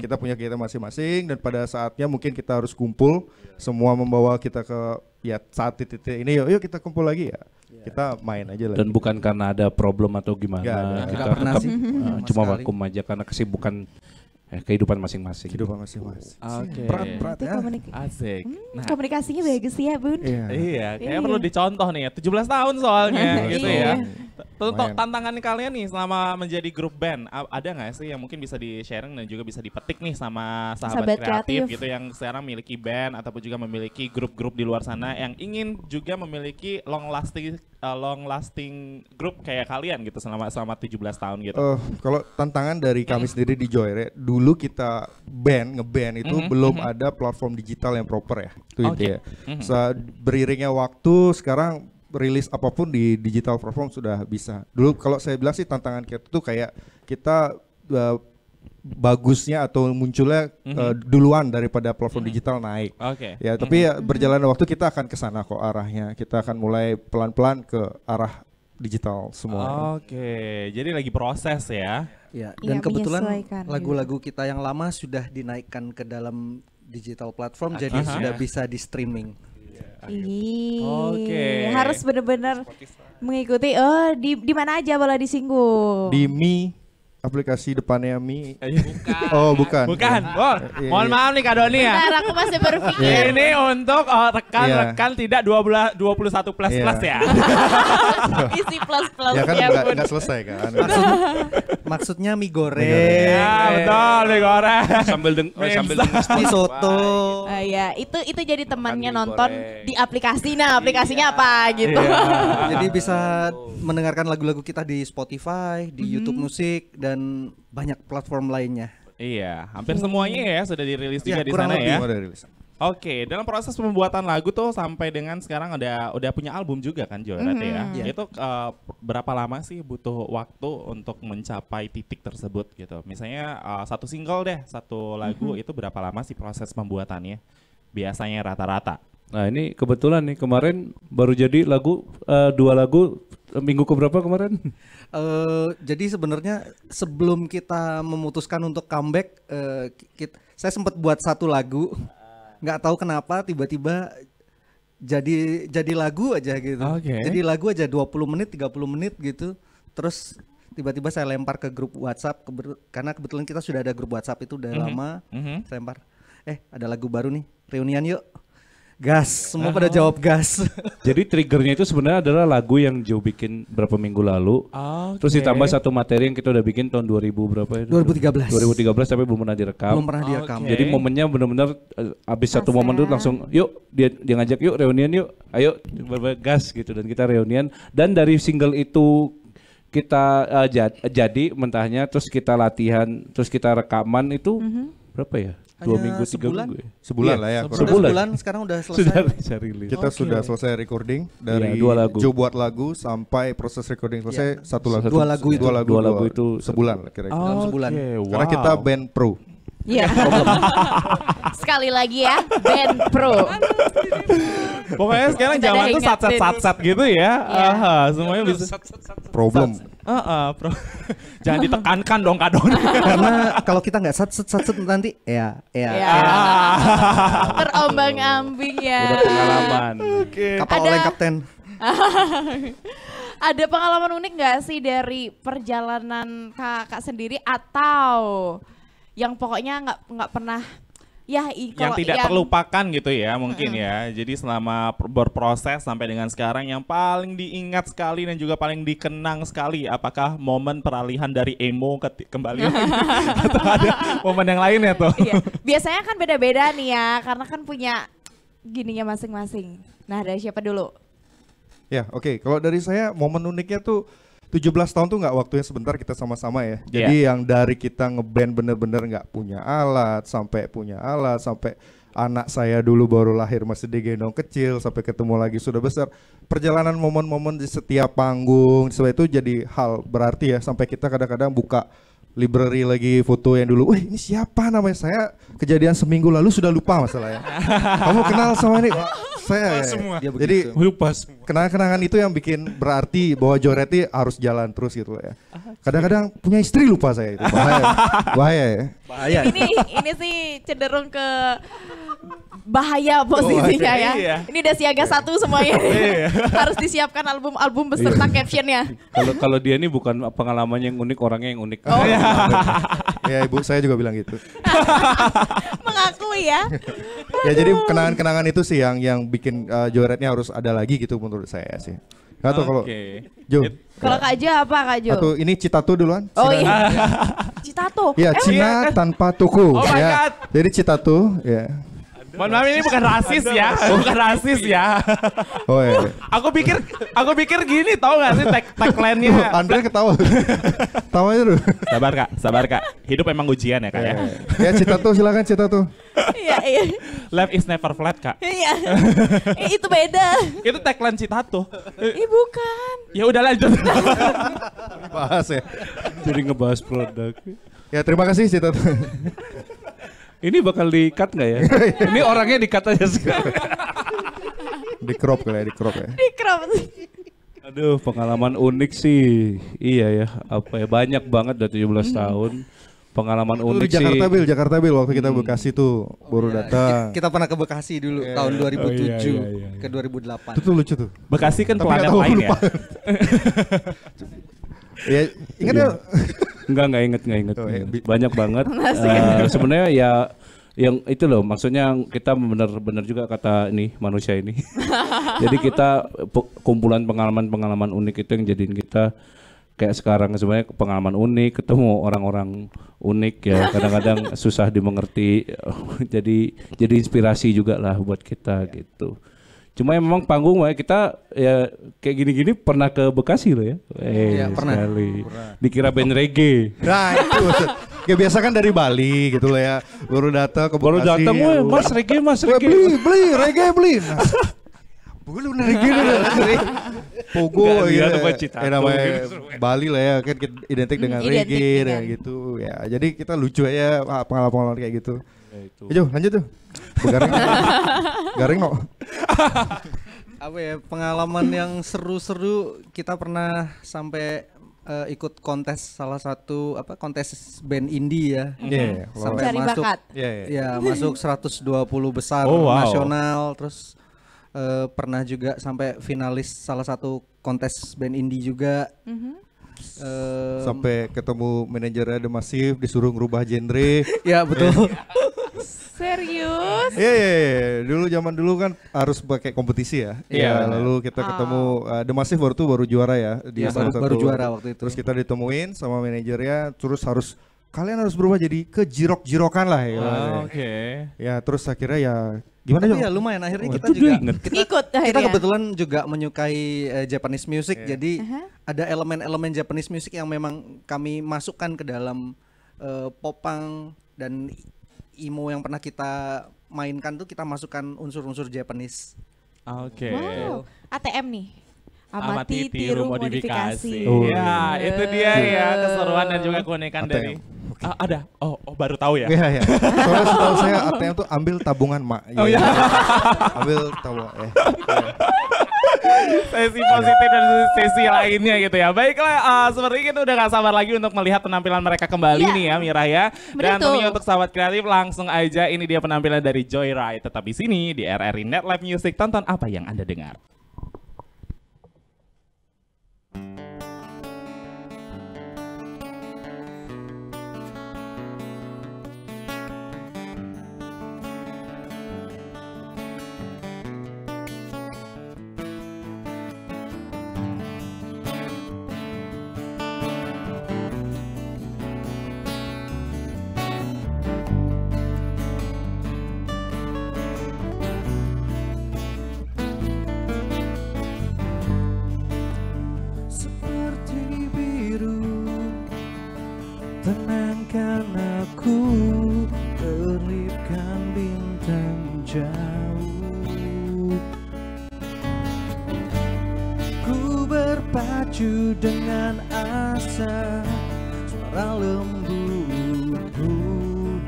kita punya kegiatan masing-masing dan pada saatnya mungkin kita harus kumpul, semua membawa kita ke ya saat titik ini yuk kita kumpul lagi ya. Kita main aja lah. Dan bukan karena ada problem atau gimana. Tidak pernah sih. Cuma vakum aja karena kesibukan kehidupan masing-masing. Oke. Berat ya. Asik. Komunikasinya bagus ya Bun. Iya, kayaknya perlu dicontoh nih ya. 17 tahun soalnya gitu ya. Lumayan. Tantangan kalian nih selama menjadi grup band, ada nggak sih yang mungkin bisa di-sharing dan juga bisa dipetik nih sama sahabat kreatif gitu yang sekarang memiliki band ataupun juga memiliki grup-grup di luar sana yang ingin juga memiliki long lasting grup kayak kalian gitu selama 17 tahun gitu. Kalau tantangan dari kami sendiri di Joyride, dulu kita ngeband itu belum ada platform digital yang proper ya. Itu intinya. Beriringnya waktu sekarang rilis apapun di digital platform sudah bisa. Dulu kalau saya bilang sih tantangan kita tuh kayak kita bagusnya atau munculnya duluan daripada platform digital naik. Ya, tapi ya berjalan waktu kita akan ke sana kok arahnya. Kita akan mulai pelan-pelan ke arah digital semua. Jadi lagi proses ya. Ya, dan kebetulan lagu-lagu kita yang lama sudah dinaikkan ke dalam digital platform, jadi sudah bisa di streaming. Harus benar-benar mengikuti. Di mana aja boleh disinggung? Di Mi, aplikasi depannya Mi. Bukan. Mohon maaf nih Kak Doni ya. Bentar, aku masih berpikir. Ini untuk rekan-rekan tidak 21 plus ya. Isi plus Ya kan ya Bun. nggak selesai kan. Maksudnya mie goreng. Ya betul, mie goreng. Sambil dengar Mie soto. Ya, itu jadi temannya nonton di aplikasi. Nah, aplikasinya apa gitu. Jadi bisa mendengarkan lagu-lagu kita di Spotify, di YouTube Musik dan banyak platform lainnya. Iya, hampir semuanya ya sudah dirilis juga di sana ya. Oke, dalam proses pembuatan lagu tuh sampai dengan sekarang udah punya album juga kan Joyride ya. Itu berapa lama sih butuh waktu untuk mencapai titik tersebut gitu? Misalnya satu single deh, satu lagu itu berapa lama sih proses pembuatannya? Biasanya rata-rata. Nah ini kebetulan nih kemarin baru jadi lagu 2 lagu minggu keberapa kemarin? Jadi sebenarnya sebelum kita memutuskan untuk comeback, saya sempat buat satu lagu. Nggak tahu kenapa tiba-tiba jadi lagu aja gitu. Jadi lagu aja 20 menit 30 menit gitu. Terus tiba-tiba saya lempar ke grup WhatsApp karena kebetulan kita sudah ada grup WhatsApp itu udah lama. Saya lempar, ada lagu baru nih, reunian yuk. Gas, semua pada jawab gas. Jadi triggernya itu sebenarnya adalah lagu yang Joe bikin berapa minggu lalu. Terus ditambah satu materi yang kita udah bikin tahun 2000 berapa ya? 2013 tapi belum pernah direkam. Jadi momennya benar-benar abis satu momen itu langsung yuk dia ngajak yuk reunian yuk. Ayo gas gitu dan kita reunian dan dari single itu kita jadi mentahnya terus kita latihan terus kita rekaman itu berapa ya? 2 minggu 3 minggu ya? Sebulan lah ya. Sebulan sekarang udah selesai. Sudah bisa rilis. Kita sudah selesai recording dari 2 lagu. Joe buat lagu sampai proses recording selesai 1 lagu. 2 lagu itu. 2 lagu itu sebulan kira-kira. Sebulan. Karena kita band pro. Iya. Sekali lagi ya, band pro. Pokoknya sekarang zaman tuh sat gitu ya. Semuanya bisa. Problem. Jangan ditekankan dong Kak Doni. Karena kalau kita nggak sat nanti terombang-ambing ya. Udah pengalaman. Kapal oleng kapten. Ada pengalaman unik nggak sih dari perjalanan kakak sendiri atau yang pokoknya nggak pernah yang tidak terlupakan gitu ya mungkin ya. Jadi selama berproses sampai dengan sekarang yang paling diingat sekali dan juga paling dikenang sekali, apakah momen peralihan dari emo kembali lagi atau ada momen yang lain ya tuh? Biasanya kan beda-beda nih ya karena kan punya gininya masing-masing. Nah dari siapa dulu? Ya oke. Kalau dari saya momen uniknya tuh 17 tahun tuh nggak waktunya sebentar kita sama-sama ya. Jadi yang dari kita ngeband bener-bener nggak punya alat, sampai punya alat, sampai anak saya dulu baru lahir masih digendong kecil, sampai ketemu lagi sudah besar. Perjalanan momen-momen di setiap panggung, itu jadi hal berarti ya. Sampai kita kadang-kadang buka library lagi foto yang dulu. Wih, ini siapa namanya? Saya kejadian seminggu lalu sudah lupa masalahnya. Kamu kenal sama ini? Saya semua. Jadi Lupa semua. kenangan-kenangan itu yang bikin berarti bahwa Joyride harus jalan terus gitu ya. Kadang-kadang punya istri lupa saya itu. Bahaya ya. Bahaya. Ini sih cenderung ke bahaya posisinya ya. Iya. Ini udah siaga 1 semuanya. Harus disiapkan album-album beserta captionnya. Kalau dia ini bukan pengalamannya yang unik, orangnya yang unik. Oh. Ya ibu saya juga bilang gitu. Mengakui ya. Ya jadi kenangan-kenangan itu sih yang bikin Joyride-nya harus ada lagi gitu menurut saya sih. Gak tau kalau Jo. Kalau Kak Jo apa Kak Jo? Atau ini Citato duluan? Oh iya. Citato. Ya Cina tanpa tuku. Oh my Ya. God. Jadi Citato ya. Mohon maaf ini bukan rasis ya, bukan rasis ya. Oh iya. Aku pikir gini tau gak sih tagline-nya. Andre ketawa. Tawa aja dulu. Sabar kak. Hidup emang ujian ya kak ya. Ya Citato silakan Citato. Iya. Life is never flat kak. Iya. Itu beda. Itu tagline Citato. Bukan. Ya udah lanjut. Bahas ya. Jadi ngebahas produk. Ya terima kasih Citato. Ini bakal di-cut nggak ya? Ini orangnya di-cut aja sekarang. Di crop kali ya, di crop ya. Di crop sih. Aduh, pengalaman unik sih. Iya ya, apa ya, banyak banget udah 17 tahun. Pengalaman Itu unik di sih. Jakarta Bil waktu kita Bekasi tuh baru datang. Kita pernah ke Bekasi dulu tahun 2007 ke 2008. Itu tuh lucu tuh. Bekasi kan Tapi planet nggak tahu, lain ya. lupa. Ya ingat ya. Enggak inget. Oh, iya. Banyak banget. Sebenarnya ya yang itu loh, maksudnya kita benar-benar juga kata ini manusia ini. Jadi kita kumpulan pengalaman-pengalaman unik itu yang jadiin kita kayak sekarang. Sebenarnya pengalaman unik, ketemu orang-orang unik ya, kadang-kadang susah dimengerti. Jadi inspirasi juga lah buat kita gitu. Cuma memang panggung kita ya kayak gini-gini pernah ke Bekasi loh ya. Iya, pernah. Sekali. Dikira band reggae. Nah itu kayak biasa kan dari Bali gitu loh ya. Baru datang ke Bekasi. Baru datang, weh, mas reggae. Beli reggae beli. Nah, belum reggae dulu. Pogo ya. Namanya Bali lah ya kan identik dengan reggae dan gitu ya. Jadi kita lucu aja pengalaman kayak gitu. Ayo lanjut tuh. Garing no. Apa ya, pengalaman yang seru-seru, kita pernah sampai ikut kontes salah satu kontes band indie ya. Sampai Cari masuk bakat. ya masuk 120 besar nasional, terus pernah juga sampai finalis salah satu kontes band indie juga. Sampai ketemu manajernya The Massive disuruh ngerubah genre. Ya betul. Serius? Iya. Dulu zaman dulu kan harus pakai kompetisi ya. Iya. Lalu kita ketemu The Massive baru juara ya. Dia baru juara waktu itu. Terus kita ditemuin sama manajernya, terus kalian harus berubah jadi kejirok-jirokan lah ya. Oke. Ya terus akhirnya ya gimana Tapi ya lumayan, akhirnya kita kebetulan juga menyukai Japanese music. Jadi ada elemen-elemen Japanese music yang memang kami masukkan ke dalam popang dan emo yang pernah kita mainkan tuh, kita masukkan unsur-unsur Japanese. Oke. Wow. ATM nih. Amati tiru modifikasi. Ya, itu dia ya keseruan dan juga keunikan dari ada. Oh, baru tahu ya. Iya. Soalnya setahu saya ATM tuh ambil tabungan mak. Oh iya. Ambil tabungan. Sesi positif dan sesi lainnya gitu ya. Baiklah, seperti itu udah gak sabar lagi untuk melihat penampilan mereka kembali nih ya Mira ya. Dan tentunya untuk sahabat kreatif langsung aja ini dia penampilan dari Joyride. Tetap di sini di RRI Net Live Music. Tonton apa yang Anda dengar. Tenangkan aku, terlipkan bintang jauh. Ku berpacu dengan asa, suara suara lembut ku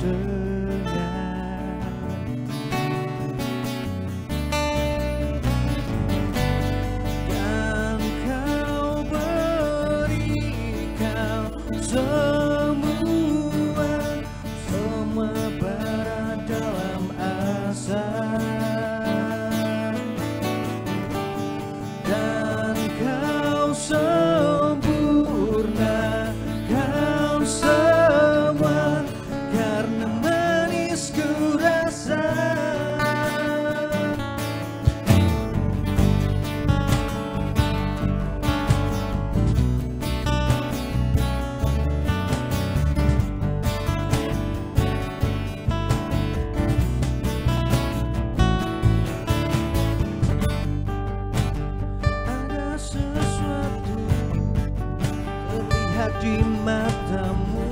dengar. Dan kau berikan semua bara dalam asa. Dan kau sempurnakan semua karena manis ku rasa. Ada sesuatu terlihat di matamu,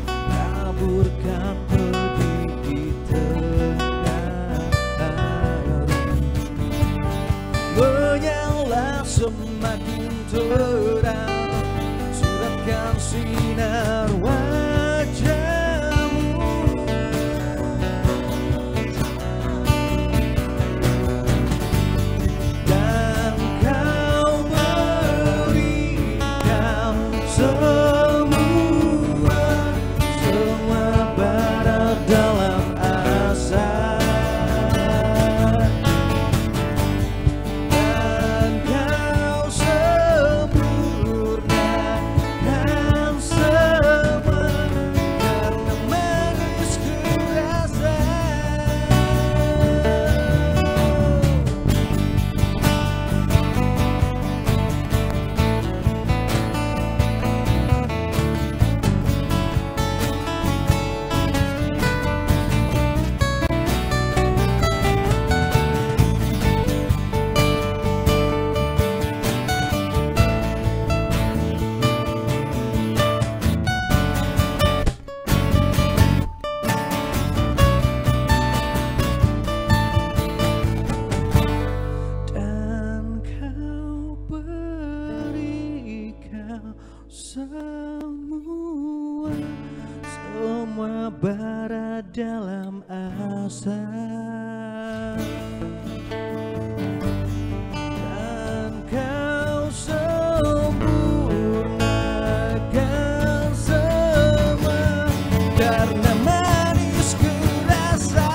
taburkan pedih di tengah hari. Menyala semakin terang, suratkan sinar wajahmu. Dan kau berikan semua bara dalam asa. Dan kau sempurnakan semua karena manis ku rasa. Dan kau berikan semua bara dalam asa. Dan kau sempurnakan semua karena manis ku rasa.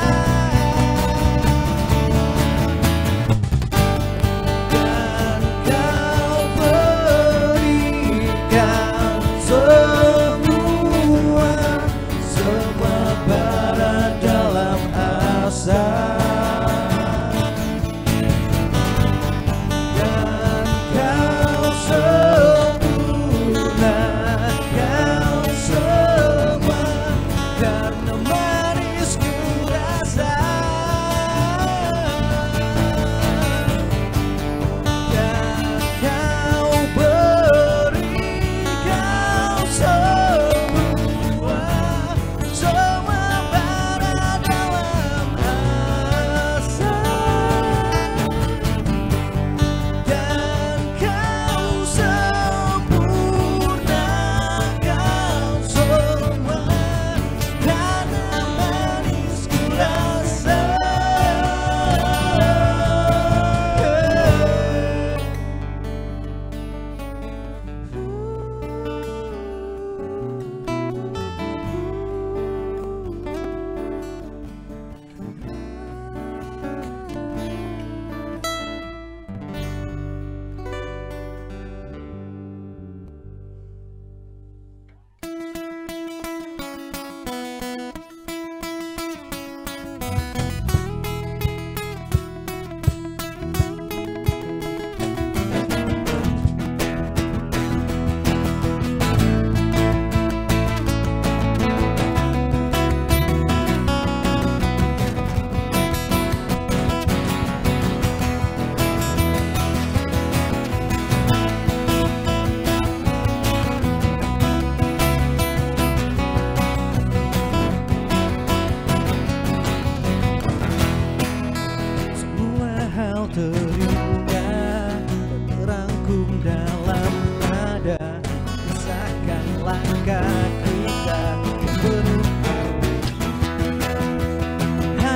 Dan kau berikan semua bara dalam asa.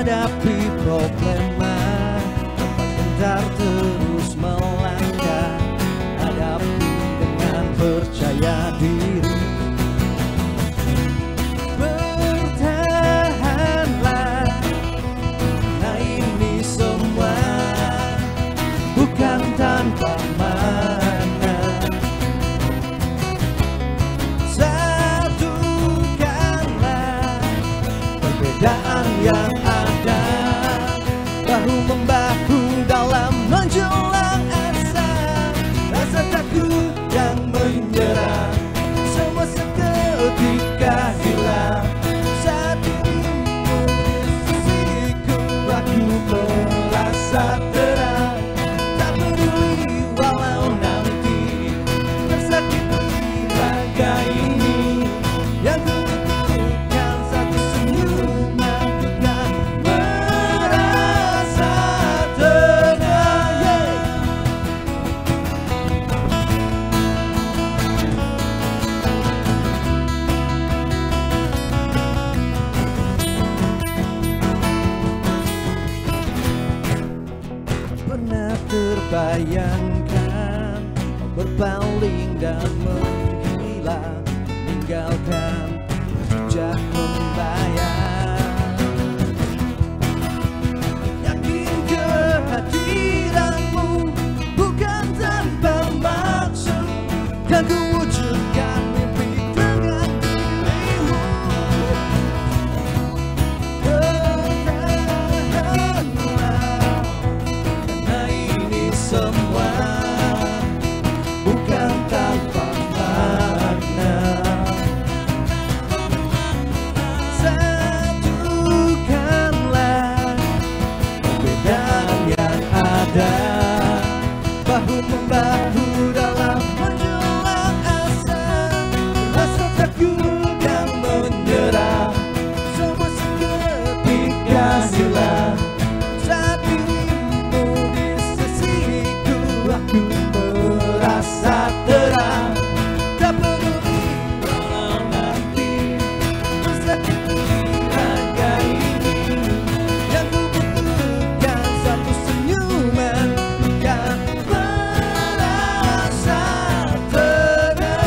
hadapi problema, tempat gentar terus melangkah, hadapi dengan percaya diri. Bertahanlah, nah ini semua bukan tanpa makna. Satukanlah perbedaan yang ada, bahu-membahu dalam menjulang asa. Rasa takut yang menyerang, semua seketika hilang. Saat dirimu di sisiku, aku merasa terang. Tak peduli walau nanti tersakiti raga ini, yang ku butuhkan satu senyuman dan merasa tenang. Pernah terbayangkan berpaling dan menghilang, meninggalkan jejak membayang. Yakin kehadiranmu bukan tanpa maksud, dan ku wujudkan mimpi dengan dirimu. Bertahanlah, karena ini semua bukan tanpa makna. Satukanlah perbedaan yang ada, bahu-membahu dalam menjulang asa. Rasa takut yang menyerang, semua seketika hilang. Saat dirimu di sisiku, aku merasa terang. Tak peduli walau nanti tersakiti raga ini, yang ku butuhkan satu senyuman yang merasa tenang.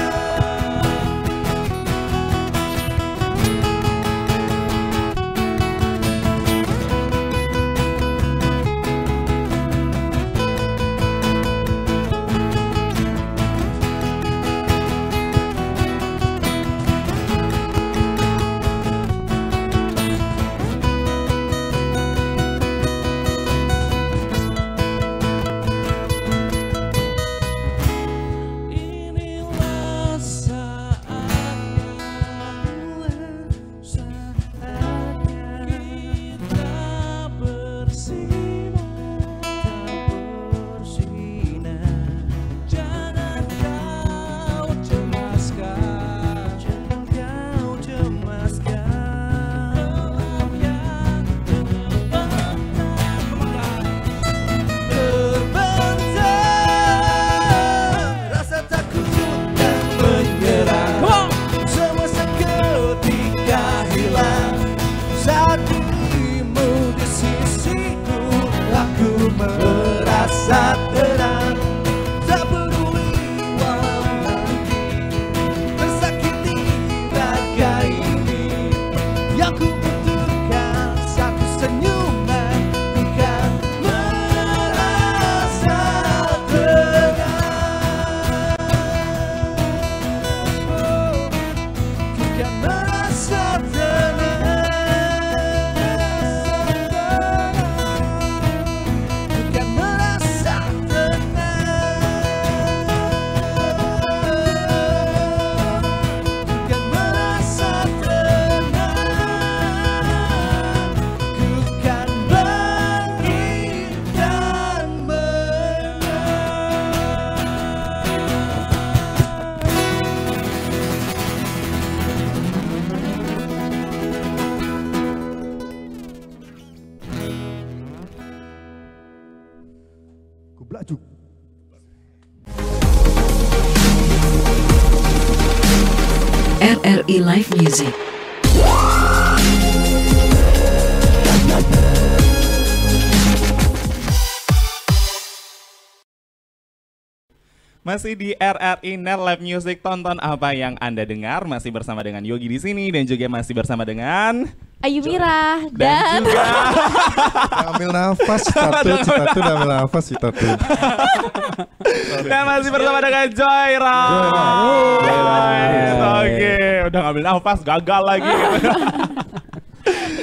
Inilah saatnya kita bersinar. Jangan kau cemaskan, malam yang terbentang rasa takut dan menyerang, semua seketika hilang. Saat dirimu di sisiku, aku merasa terang. Tak peduli walau nanti tersakiti raga ini, yang ku butuhkan satu senyuman, bukan merasa tenang. Bukan merasa tenang. Bukan merasa Kublaju. RRI Live Music. Masih di RRI Net Live Music, tonton apa yang Anda dengar. Masih bersama dengan Yogi di sini dan juga masih bersama dengan Ayu Mira dan juga ambil nafas, Citatu udah ambil nafas, Citatu. dan masih bersama dengan Joy Oke, udah ngambil nafas, gagal lagi.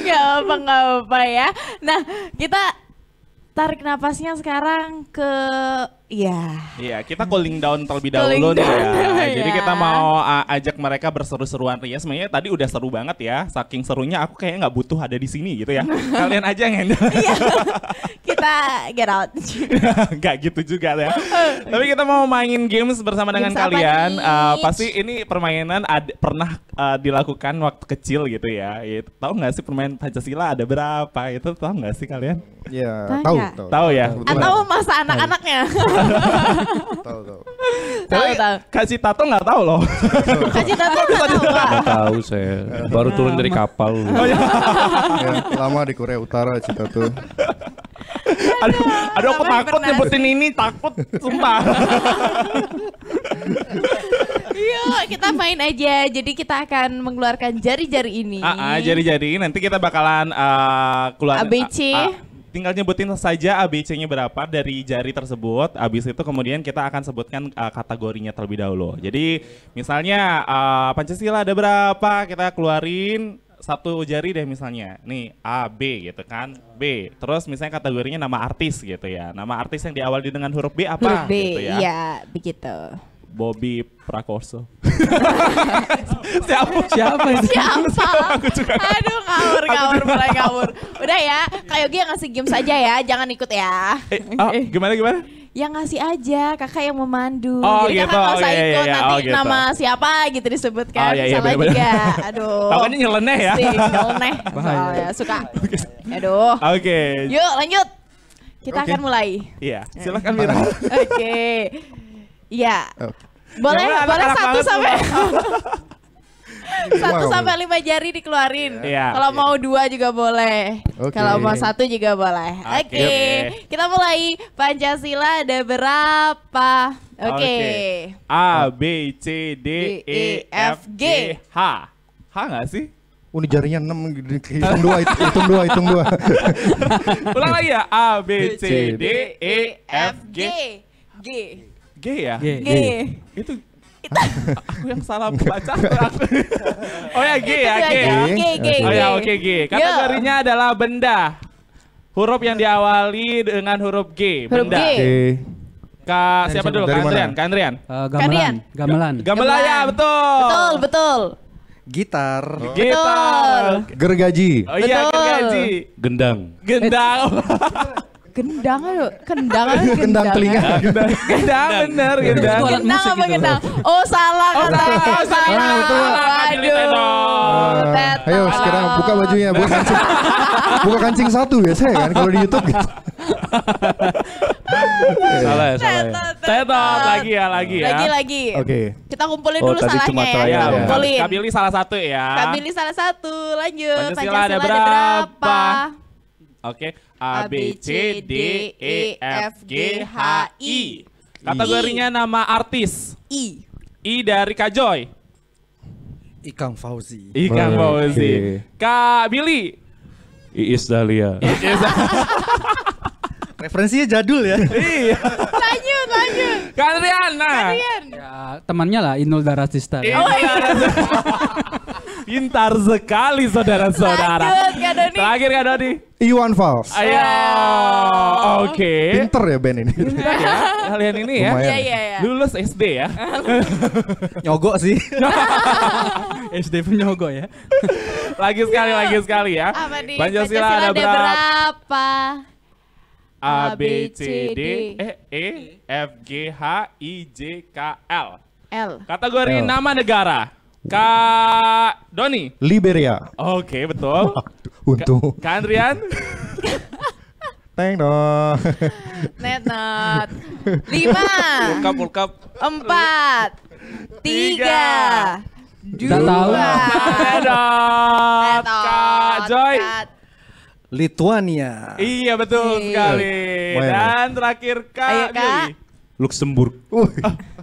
Gak apa-apa ya. Nah, kita tarik napasnya sekarang ke Iya, kita cooling down terlebih Cooling dahulu nih ya. down, Jadi ya. kita mau ajak mereka berseru-seruan ria. Sebenarnya tadi udah seru banget ya. Saking serunya aku kayaknya nggak butuh ada di sini gitu ya. Kalian aja yang handle. Iya. Kita get out. Nggak gitu juga ya. Tapi kita mau main games bersama dengan Games apa kalian. nih? Pasti ini permainan pernah dilakukan waktu kecil gitu ya. Tahu nggak sih permainan Pancasila ada berapa? Itu tahu nggak sih kalian? Ya, Tahu Tahu ya. Atau masa anak-anaknya? Tahu. Tapi Tahu. Kak Citato nggak tahu loh. Kasih tahu nggak tahu, Pak. Nggak tahu saya. Baru turun dari kapal. Ya, lama di Korea Utara, Citatu. Aduh aku Sampai takut pernah. nyebutin ini, takut sumpah. Yuk, kita main aja. Jadi kita akan mengeluarkan jari-jari ini. Jari-jari nanti kita bakalan keluar ABC. Tinggal nyebutin saja ABC-nya berapa dari jari tersebut. Habis itu kemudian kita akan sebutkan kategorinya terlebih dahulu. Jadi misalnya Pancasila ada berapa, kita keluarin satu jari deh misalnya. Nih A, B gitu kan. B. Terus misalnya kategorinya nama artis gitu ya. Nama artis yang diawali dengan huruf B apa? Huruf B, Gitu ya. iya begitu. Bobby Prakoso. Siapa Siapa itu? Siapa? Aku juga nggak Aduh, ngawur, mulai ngawur. Udah ya, Kak Yogi yang ngasih games aja ya, jangan ikut ya. Gimana? Yang ngasih aja, kakak yang memandu. Oh, Jadi gitu. kakak nggak usah Iya, ikut, iya, nanti oh, gitu. nama siapa gitu disebutkan. Oh, iya, Salah bener-bener. juga. Aduh. Pokoknya nyeleneh ya. Nyeleneh. Soalnya suka. Aduh. Oke. Yuk lanjut. Kita akan mulai. Iya, silakan Mira. Oke. Iya. Boleh, Ya, boleh anak-anak 1 banget sampai Wow. 1 sampai 5 jari dikeluarin. Iya. Kalau mau 2 juga boleh. Oke. Kalau mau 1 juga boleh. Oke. Kita mulai. Pancasila ada berapa? Oke. A, B, C, D, E, F, G, H. H nggak sih? Ini jarinya 6, hitung dua. Ulang lagi ya. A, B, C, D, E, F, G. G. G ya? G. G. Itu aku yang salah baca. Oh ya G ya, G ya. G. Oh ya oke G. Kategorinya adalah benda. Huruf yang diawali dengan huruf G. Huruf Benda. G. Oke. Kak siapa dulu? Dari mana? Kak Andrian. Kalian. Gamelan. Gamelan ya, betul. Betul. Gitar. Gitar. Gergaji. Oh iya, Betul. gergaji. Gendang. Gendang. Gendang ayo. Kendang. Gendang telinga. Gendang bener, gendang. Gendang apa gendang? Oh salah katanya. salah. Salah. Waduh. Tet. Ayo sekarang buka bajunya, buka kancing satu biasa kan kalau di YouTube gitu. Salah ya. Tetot lagi ya. Lagi. Oke. Kita kumpulin Oh, dulu tadi cuma salahnya ya. trial Kita ya. kumpulin. Kak Billy salah satu ya. Kak Billy salah satu. Lanjut. Pancasila ada berapa? Oke, A, B, C, D, E, F, G, H, I. Kategorinya nama artis. I. I dari Kak Joy. Ikang Fauzi. Ikang Oke. Fauzi. Kak Billy. Iis Dahlia. Referensinya jadul ya. Iya. Lanjut. Kak Andrian. Nah. Ya, temannya lah Inul Daratista. Ini pintar sekali saudara-saudara. Lanjut Kak Doni. Terakhir Kak Doni. Iwan Fals. Ayo. Oke. Pinter ya Ben ini. Pintar ya. Kalian ini ya. Lumayan. Iya. Lulus SD ya. Nyogok sih. SD penyogo ya. Lagi sekali ya. Apa nih? Pancasila ada berapa? berapa? A, B, C, D, E, F, G, H, I, J, K, L. L. Kategori L. nama negara. Kak Doni. Liberia. Oke, betul. Untung. Kak Andrian. Teng dong. Netnot. 5. Pulkap. 4. 3. Nggak tahu. Edot. Kak Joy. Lituania. Iya betul sekali. Lumayan. Dan terakhir Kak Ayo, Kak. Billy. Luxembourg.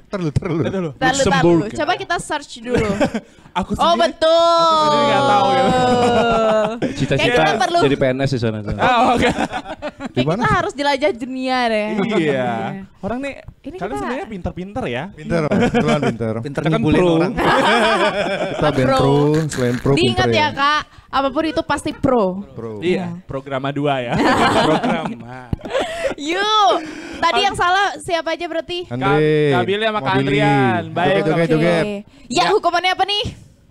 Terlalu. Tahu. Coba kita search dulu. Aku Oh sendiri, betul. aku sendiri nggak tahu gitu. Cita-cita Kayak kita perlu- jadi PNS di sana. Oh, oke. Kayak kita harus jelajah dunia deh. Iya. Orang nih, Ini kalian kita- sebenarnya pinter-pinter ya. Pinter, kebetulan pinter. Pinter Kita kan ngibulin pro. orang. Kita band pro, selain pro Diingat pinter ya kak, apapun itu pasti pro. Pro. Iya, programa 2 ya. Programa. Yuk, tadi yang salah siapa aja berarti? Andre. Kak Billy sama Kak Mau Billy. Adrian. Baik, Joget, Kak joget. Ya hukumannya apa nih?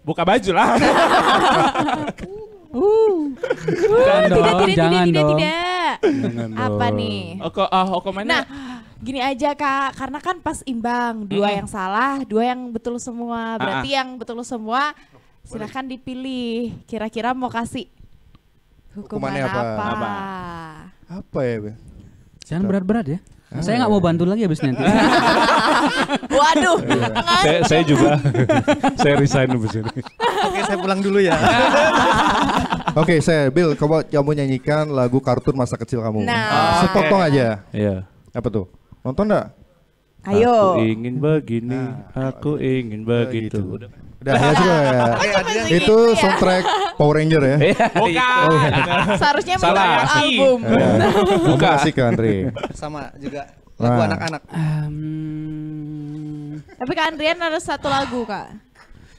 Buka baju lah. Jangan dong. Tidak. Apa nih? Hukumannya. Nah, gini aja kak, karena kan pas imbang, dua yang salah, dua yang betul semua. Berarti yang betul semua silahkan dipilih. Kira-kira mau kasih hukuman Hukumannya apa? Apa ya, Be? Jangan berat-berat ya. Saya nggak mau bantu lagi habis nanti. Waduh, Saya juga. Saya resign habis ini. Oke, saya pulang dulu ya. Oke, Bill, coba kamu nyanyikan lagu kartun masa kecil kamu. Nah. Sepotong aja. Iya. Apa tuh? Nonton enggak? ayo. Aku ingin begini, aku ingin begitu. Udah ya juga ya. Itu soundtrack Power Ranger ya. Bukan. Seharusnya Salah. menurut album. Bukan sih ke Andre. Sama juga lagu Nah. anak-anak. Tapi Kak Andrian ada satu lagu Kak.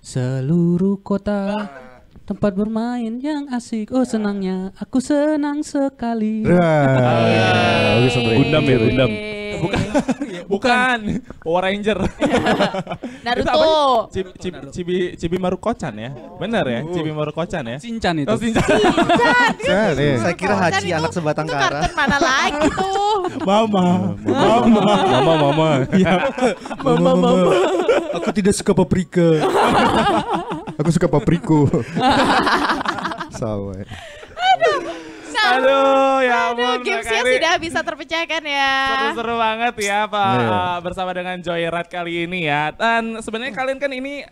Seluruh kota tempat bermain yang asik. Oh senangnya, aku senang sekali. Bagus Andre. Gundam ya, Gundam. Bukan. Power Ranger. Naruto. Cibi Maruko-chan ya. Benar ya? Cibi Maruko-chan ya. Cincan itu. Oh, Shinchan. Saya kira Haji anak sebatang Itu kara. kartun mana lagi tuh? Mama. Mama. Aku tidak suka paprika. Aku suka papriku. Sawa. Aduh, ya ampun. Gamesnya sudah bisa terpecahkan ya. Seru-seru banget ya Pak Iya. bersama dengan Joyride kali ini ya. Dan sebenarnya kalian kan ini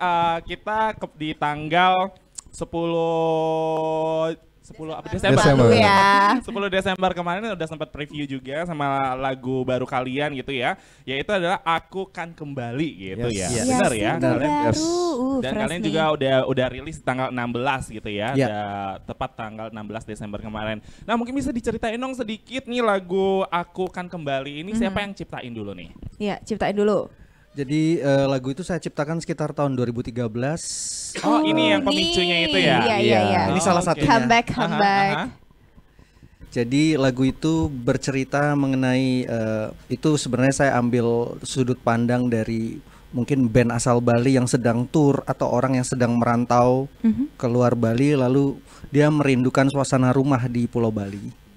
kita di tanggal 10 Desember. Desember. Ya. 10 Desember kemarin udah sempat preview juga sama lagu baru kalian gitu ya. Yaitu adalah Aku Kan Kembali gitu Yes. ya. Yes. Benar ya? single Kalian baru. dan Fresh kalian nih. juga udah rilis tanggal 16 gitu ya. Ya. Tepat tanggal 16 Desember kemarin. Nah, mungkin bisa diceritain dong sedikit nih lagu Aku Kan Kembali ini siapa yang ciptain dulu nih? Iya, ciptain dulu. Jadi lagu itu saya ciptakan sekitar tahun 2013. Oh, ini yang pemicunya itu ya. Iya. Ini salah oke. satunya. Comeback. Aha. Jadi lagu itu bercerita mengenai itu sebenarnya saya ambil sudut pandang dari mungkin band asal Bali yang sedang tur atau orang yang sedang merantau keluar Bali lalu dia merindukan suasana rumah di Pulau Bali.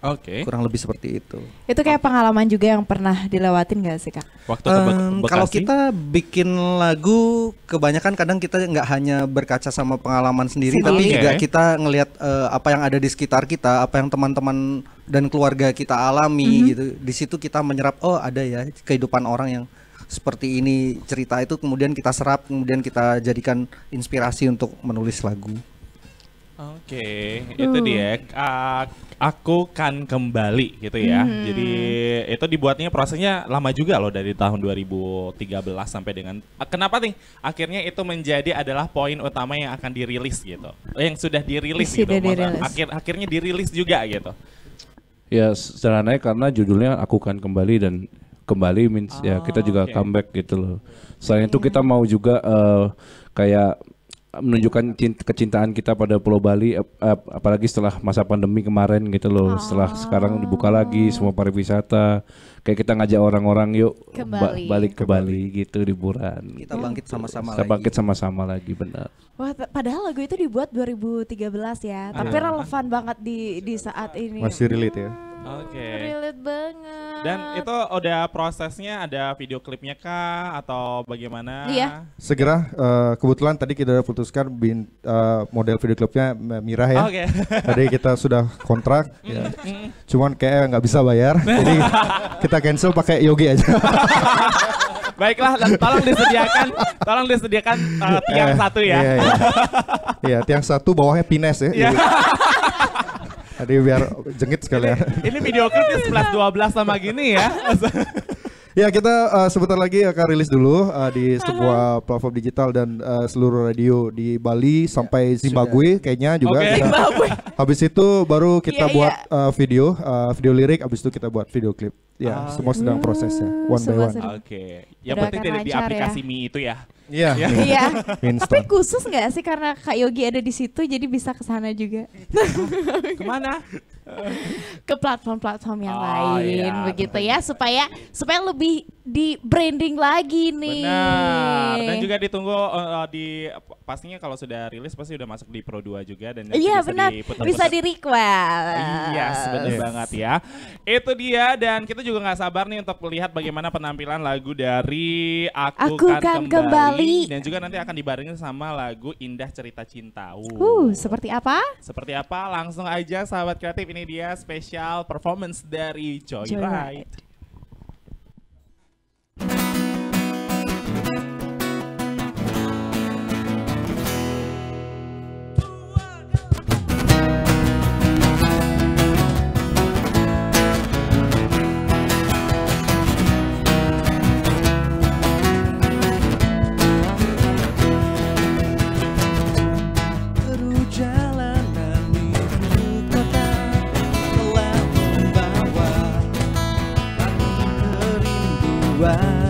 Oke. Kurang lebih seperti itu. Itu kayak pengalaman juga yang pernah dilewatin gak sih Kak? Waktu ke Bekasi. Kalau kita bikin lagu kebanyakan kadang kita nggak hanya berkaca sama pengalaman sendiri tapi Oke. juga kita ngelihat apa yang ada di sekitar kita, apa yang teman-teman dan keluarga kita alami gitu. Di situ kita menyerap oh ada ya kehidupan orang yang seperti ini, cerita itu kemudian kita serap, kemudian kita jadikan inspirasi untuk menulis lagu. Oke, itu dia. Aku Kan Kembali gitu ya. Jadi itu dibuatnya prosesnya lama juga loh dari tahun 2013 sampai dengan kenapa nih akhirnya itu menjadi adalah poin utama yang akan dirilis gitu. Yang sudah dirilis Sudah gitu. dirilis. Akhirnya dirilis juga gitu. Ya sederhananya karena judulnya Aku Kan Kembali dan kembali means ya kita juga oke. comeback gitu loh. Selain itu kita mau juga kayak menunjukkan kecintaan kita pada Pulau Bali apalagi setelah masa pandemi kemarin gitu loh. Setelah sekarang dibuka lagi semua pariwisata kayak kita ngajak orang-orang yuk Kembali. balik ke Bali gitu liburan. Kita bangkit sama-sama Kita lagi. bangkit sama-sama lagi benar. Wah, padahal lagu itu dibuat 2013 ya, tapi relevan banget di saat ini. Masih relate ya. Oke. Relate banget. Dan itu udah prosesnya ada video klipnya kah atau bagaimana? Iya. Segera kebetulan tadi kita udah putuskan model video klipnya Mirah ya. Oke. Tadi kita sudah kontrak ya. Cuman kayak nggak bisa bayar. Jadi kita cancel pakai Yogi aja. Baiklah, dan tolong disediakan tiang satu ya. Iya, iya. Iya, tiang satu bawahnya Pines ya. Iya. Jadi biar jengit sekalian. Ini video klipnya 11-12 sama gini ya. Ya kita sebentar lagi akan rilis dulu di sebuah platform digital dan seluruh radio di Bali sampai Zimbabwe kayaknya juga. Oke. Habis itu baru kita Iya, buat video lirik, habis itu kita buat video klip. Ya, semua sedang prosesnya one by semua one. sedang. Oke. Yang Udah penting akan di lancar aplikasi ya. Mi itu ya. Iya. Iya. Tapi Instan. khusus nggak sih karena Kak Yogi ada di situ jadi bisa ke sana juga. Kemana? Ke platform-platform yang Oh, lain iya, begitu ya supaya lebih di branding lagi nih. Benar. Dan juga ditunggu pastinya kalau sudah rilis pasti udah masuk di Pro 2 juga dan nanti Iya bisa benar, diputar-putar. bisa di request. Iya, benar banget ya. Itu dia dan kita juga nggak sabar nih untuk melihat bagaimana penampilan lagu dari Aku Kan Kembali dan juga nanti akan dibarengin sama lagu Indah Cerita Cinta. Seperti apa? Seperti apa? Langsung aja sahabat kreatif, ini dia spesial performance dari Joyride. Perjalanan menuju kota telah membawa kerinduan.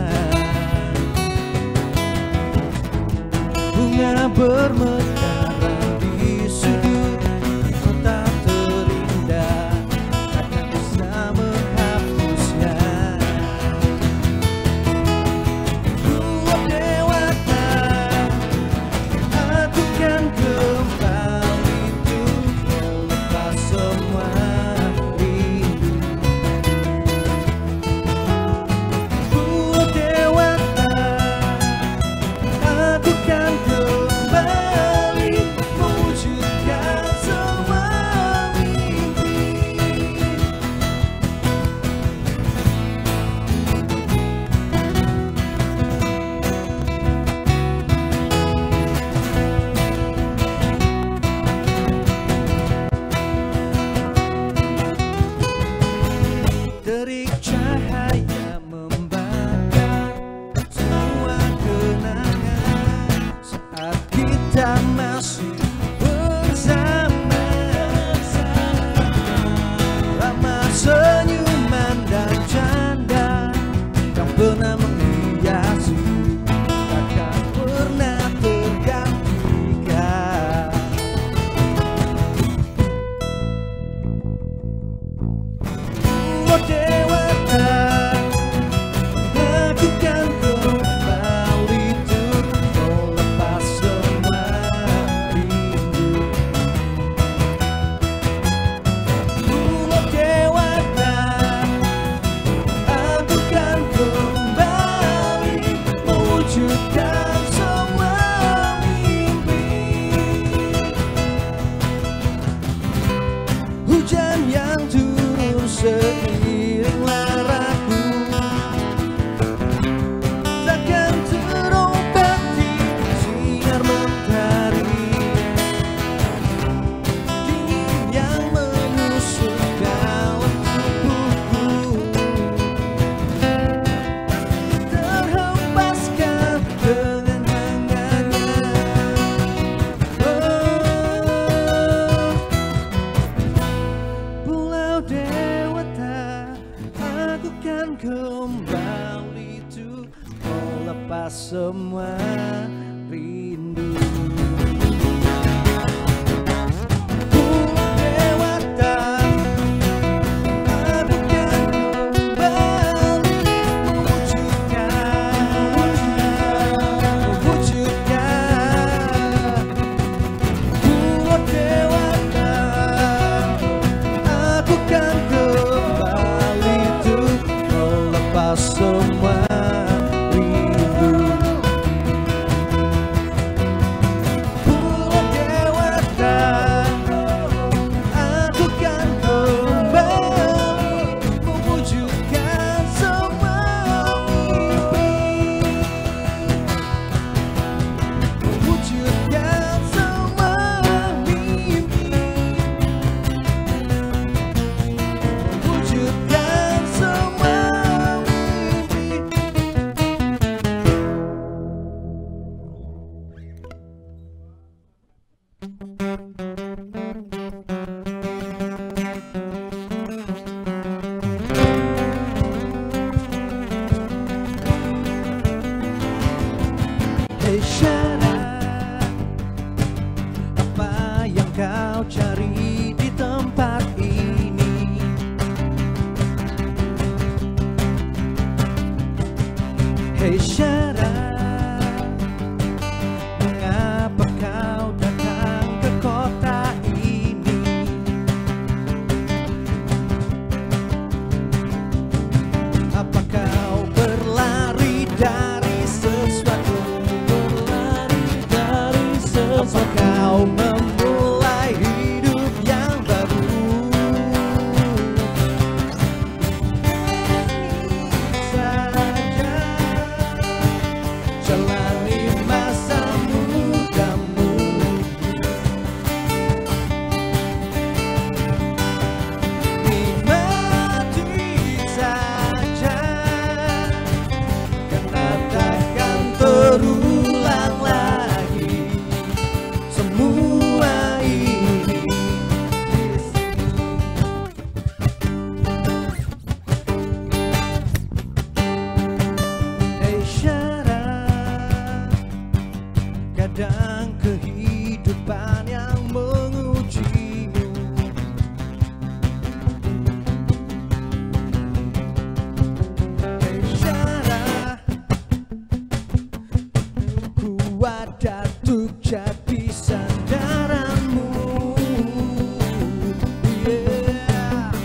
Bunga bermekaran di sudut kota terindah, takkan bisa menghapusnya. Dua dewata, aku kan kembali untuk melepas semua rindu. Dua dewata, aku kan kembali mewujudkan semua mimpi. Terik cahaya membakar semua kenangan saat kita masih bersama. Ramah senyuman dan canda yang pernah menghiasi takkan pernah tergantikan. Oh dewata, aku kan kembali untuk melepas semua rindu. Oh dewata, aku kan kembali mewujudkan semua mimpi. Hujan yang turun seiring laraku takkan terobati sinar mentari. Dingin yang menusuk dalam tubuhku terhempaskan dengan hangatnya. Pulau Dewata. hari di tempat ini. Hei Syara, mengapa kau datang ke kota ini? Apa kau berlari dari sesuatu? Apa kau memulai hidup yang baru? Saja jalani masa mudamu. Nikmati saja, karena takkan terulang lagi semua ini. Hei Syara, kadang kehidupan yang mengujimu. Hei Syara, kuat datuk jadi sandaranmu. Yeah.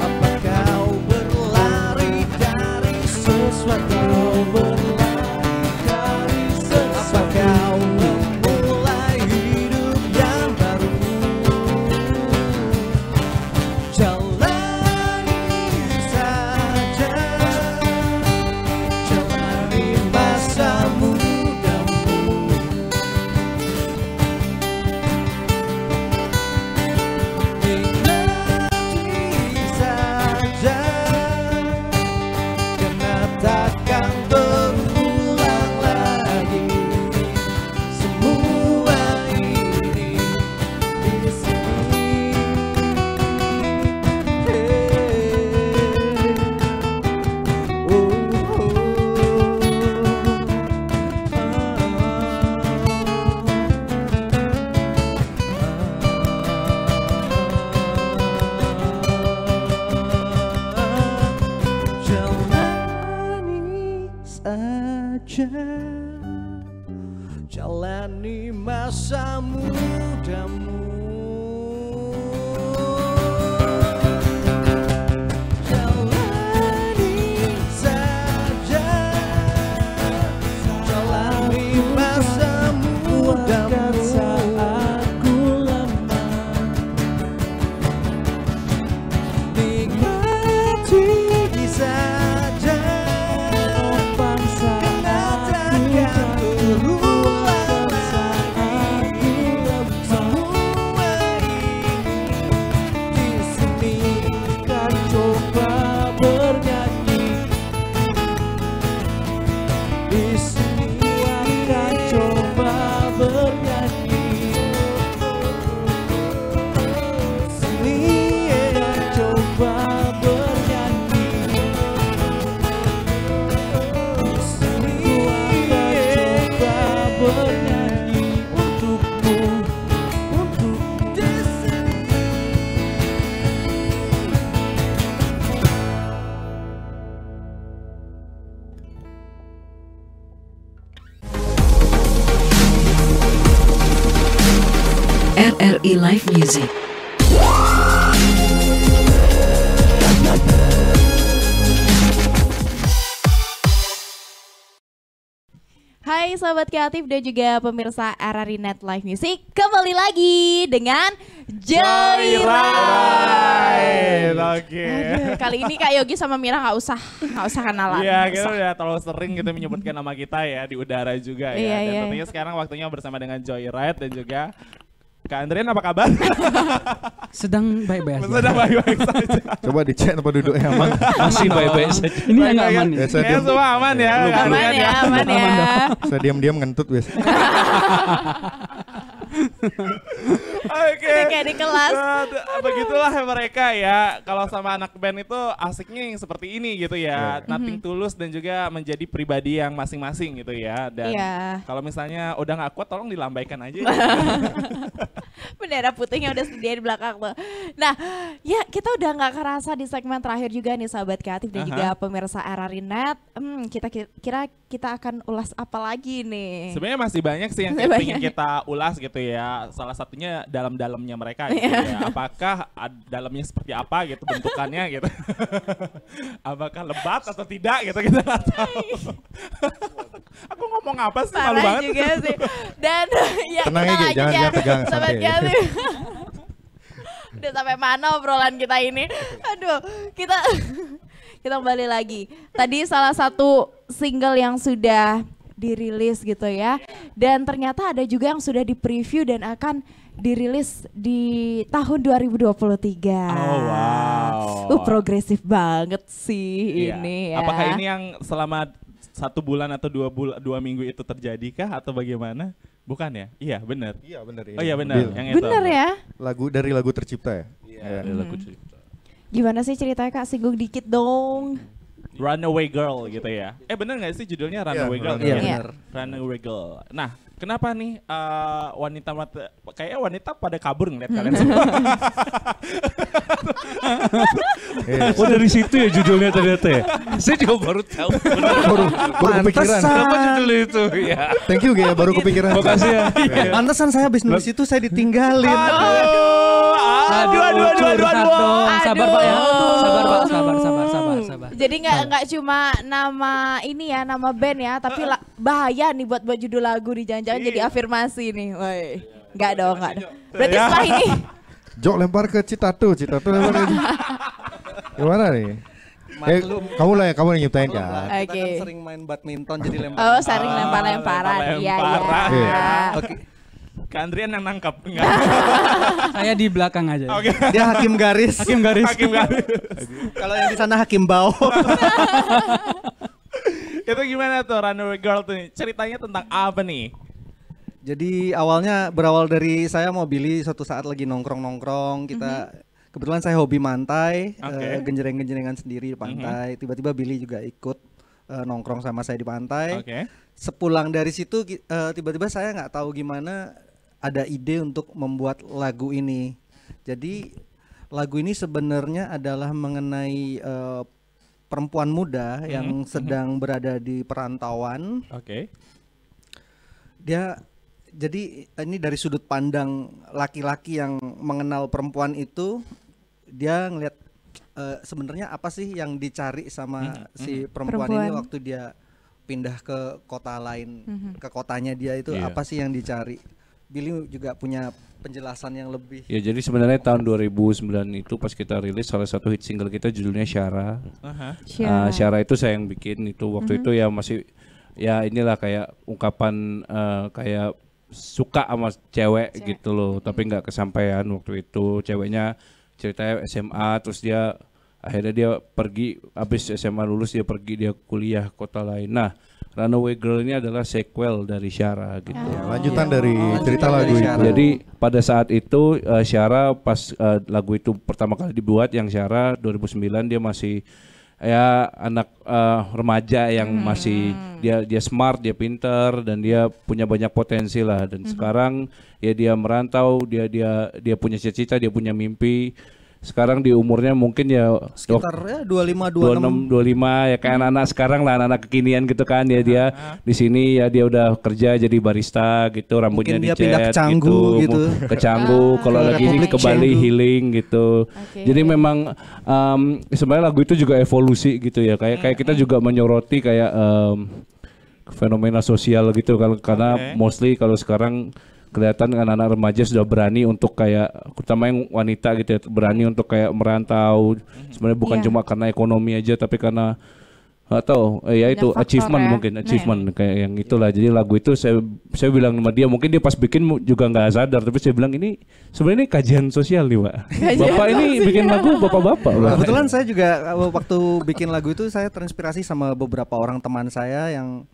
Apa kau berlari dari sesuatu? Apa kau memulai hidup yang baru? Jalani saja, jalani masa mudamu. Nikmati saja, karena takkan berulang lagi semua ini di sini. Jalani saja, jalani masa mudamu. Jalani saja, jalani masa mudamu. Saat ku lemah, nikmati saja, karena takkan berulang lagi semua ini. Di sini kan coba bernyanyi, di sini akan coba bernyanyi, sini akan coba bernyanyi, sini akan coba bernyanyi untukmu, untuk di sini. RRI Live Music. Hai sahabat kreatif dan juga pemirsa RRI Net Live Music, kembali lagi dengan Joyride. Oke. Aduh, kali ini Kak Yogi sama Mira nggak usah kenalan. Iya, nggak kita usah. udah terlalu sering gitu menyebutkan nama kita ya di udara juga ya. Iya, Dan iya. tentunya sekarang waktunya bersama dengan Joyride dan juga Kak Andrian, apa kabar? Sedang baik-baik aja. Sudah baik-baik saja. Coba dicek tempat duduknya aman. Masih baik-baik saja. Ini yang nggak aman nih. Ya, saya Kayaknya diam, semua aman ya. Kak Aman Andrian ya, aman ya. saya diam-diam ngentut biasa. Oke. Udah kayak di kelas. Begitulah mereka ya. Kalau sama anak band itu asiknya yang seperti ini gitu ya. Nothing tulus dan juga menjadi pribadi yang masing-masing gitu ya. Dan kalau misalnya udah nggak kuat tolong dilambaikan aja. Bendera putihnya udah sedia di belakang tuh. Nah, ya kita udah nggak kerasa di segmen terakhir juga nih sahabat kreatif dan juga pemirsa RRI Net. Kita kira kita akan ulas apa lagi nih? Sebenarnya masih banyak sih yang ingin kita ulas gitu ya. Salah satunya dalam-dalamnya mereka gitu ya. Apakah dalamnya seperti apa gitu bentukannya gitu. Apakah lebat atau tidak gitu kita nggak tahu. Aku ngomong apa sih, malu banget juga sih. Dan ya tenang kita jangan tegang sahabat kreatif. Udah sampai mana obrolan kita ini? Aduh, kita kembali lagi. Tadi salah satu single yang sudah dirilis gitu ya. Dan ternyata ada juga yang sudah di-preview dan akan dirilis di tahun 2023. Oh wow. Progresif banget sih ini ya. Apakah ini yang selama 1 bulan atau 2 minggu itu terjadi kah atau bagaimana? Bukan ya? Iya benar. Iya benar. Oh iya benar. Yang itu. Benar ya? Dari lagu tercipta ya? Iya, dari lagu tercipta. Gimana sih ceritanya Kak? Singgung dikit dong. Runaway Girl gitu ya. Benar nggak sih judulnya Runaway Girl? Iya benar. Runaway Girl. Nah, kenapa nih kayaknya wanita pada kabur ngeliat kalian semua. Oh dari situ ya judulnya ternyata ya. Saya juga baru tahu. baru kepikiran. Kenapa judulnya itu? Ya. Thank you Gaya, baru kepikiran. Makasih ya. Pantesan saya habis nulis itu saya ditinggalin. Aduh. Sabar Pak ya. Sabar. Jadi nggak cuma nama ini ya, nama band ya, tapi bahaya nih buat judul lagu nih, jangan-jangan jadi afirmasi nih. Woi. Enggak dong. Berarti setelah ini Jok lempar ke Citatu lempar ke gimana nih? Kamu yang nyiptain kan? Kita kan sering main badminton jadi lempar. Oh, sering lempar-lemparan. Iya. Oke. Kak Andrian yang nangkap. Saya di belakang aja. Oke. Dia hakim garis. Kalau yang di sana hakim bau. Itu gimana tuh Runaway Girl tuh? Ceritanya tentang apa nih? Jadi awalnya berawal dari saya mau Billy suatu saat lagi nongkrong kita kebetulan saya hobi mantai, genjreng-genjrengan sendiri di pantai. Tiba-tiba Billy juga ikut nongkrong sama saya di pantai. Sepulang dari situ tiba-tiba saya nggak tahu gimana ada ide untuk membuat lagu ini. Jadi lagu ini sebenarnya adalah mengenai perempuan muda yang sedang berada di perantauan. Jadi ini dari sudut pandang laki-laki yang mengenal perempuan itu, dia ngelihat sebenarnya apa sih yang dicari sama si perempuan ini waktu dia pindah ke kota lain, ke kotanya dia itu apa sih yang dicari. Billy juga punya penjelasan yang lebih. Ya jadi sebenarnya tahun 2009 itu pas kita rilis salah satu hit single kita judulnya Syara. Syara itu saya yang bikin itu waktu itu ya masih ya inilah kayak ungkapan kayak suka sama cewek gitu loh, tapi nggak kesampaian waktu itu. Ceweknya ceritanya SMA, terus dia akhirnya dia pergi, habis SMA lulus dia pergi, dia kuliah kota lain. Nah, Runaway Girl ini adalah sequel dari Syara gitu. Lanjutan dari cerita lagu itu. Jadi pada saat itu Syara pas lagu itu pertama kali dibuat, yang Syara 2009 dia masih ya anak remaja yang masih dia smart, dia pinter dan dia punya banyak potensi lah. Dan sekarang ya dia merantau, dia punya cita-cita, dia punya mimpi. Sekarang di umurnya mungkin ya sekitar 25 ya kayak anak-anak sekarang lah, anak-anak kekinian gitu kan ya. Dia di sini ya dia udah kerja jadi barista gitu, rambutnya dicat gitu. Ke Canggu, kalau lagi ini ke Bali healing gitu. Jadi memang sebenarnya lagu itu juga evolusi gitu ya. Kayak kita juga menyoroti kayak fenomena sosial gitu karena mostly kalau sekarang kelihatan anak-anak remaja sudah berani untuk kayak, terutama yang wanita gitu ya, berani untuk kayak merantau. Sebenarnya bukan cuma karena ekonomi aja, tapi karena atau ya itu achievement mungkin kayak yang itulah. Jadi lagu itu saya bilang sama dia, mungkin dia pas bikin juga nggak sadar, tapi saya bilang ini sebenarnya ini kajian sosial nih Pak. Bapak ini bikin lagu bapak-bapak. Kebetulan saya juga waktu bikin lagu itu saya terinspirasi sama beberapa orang teman saya yang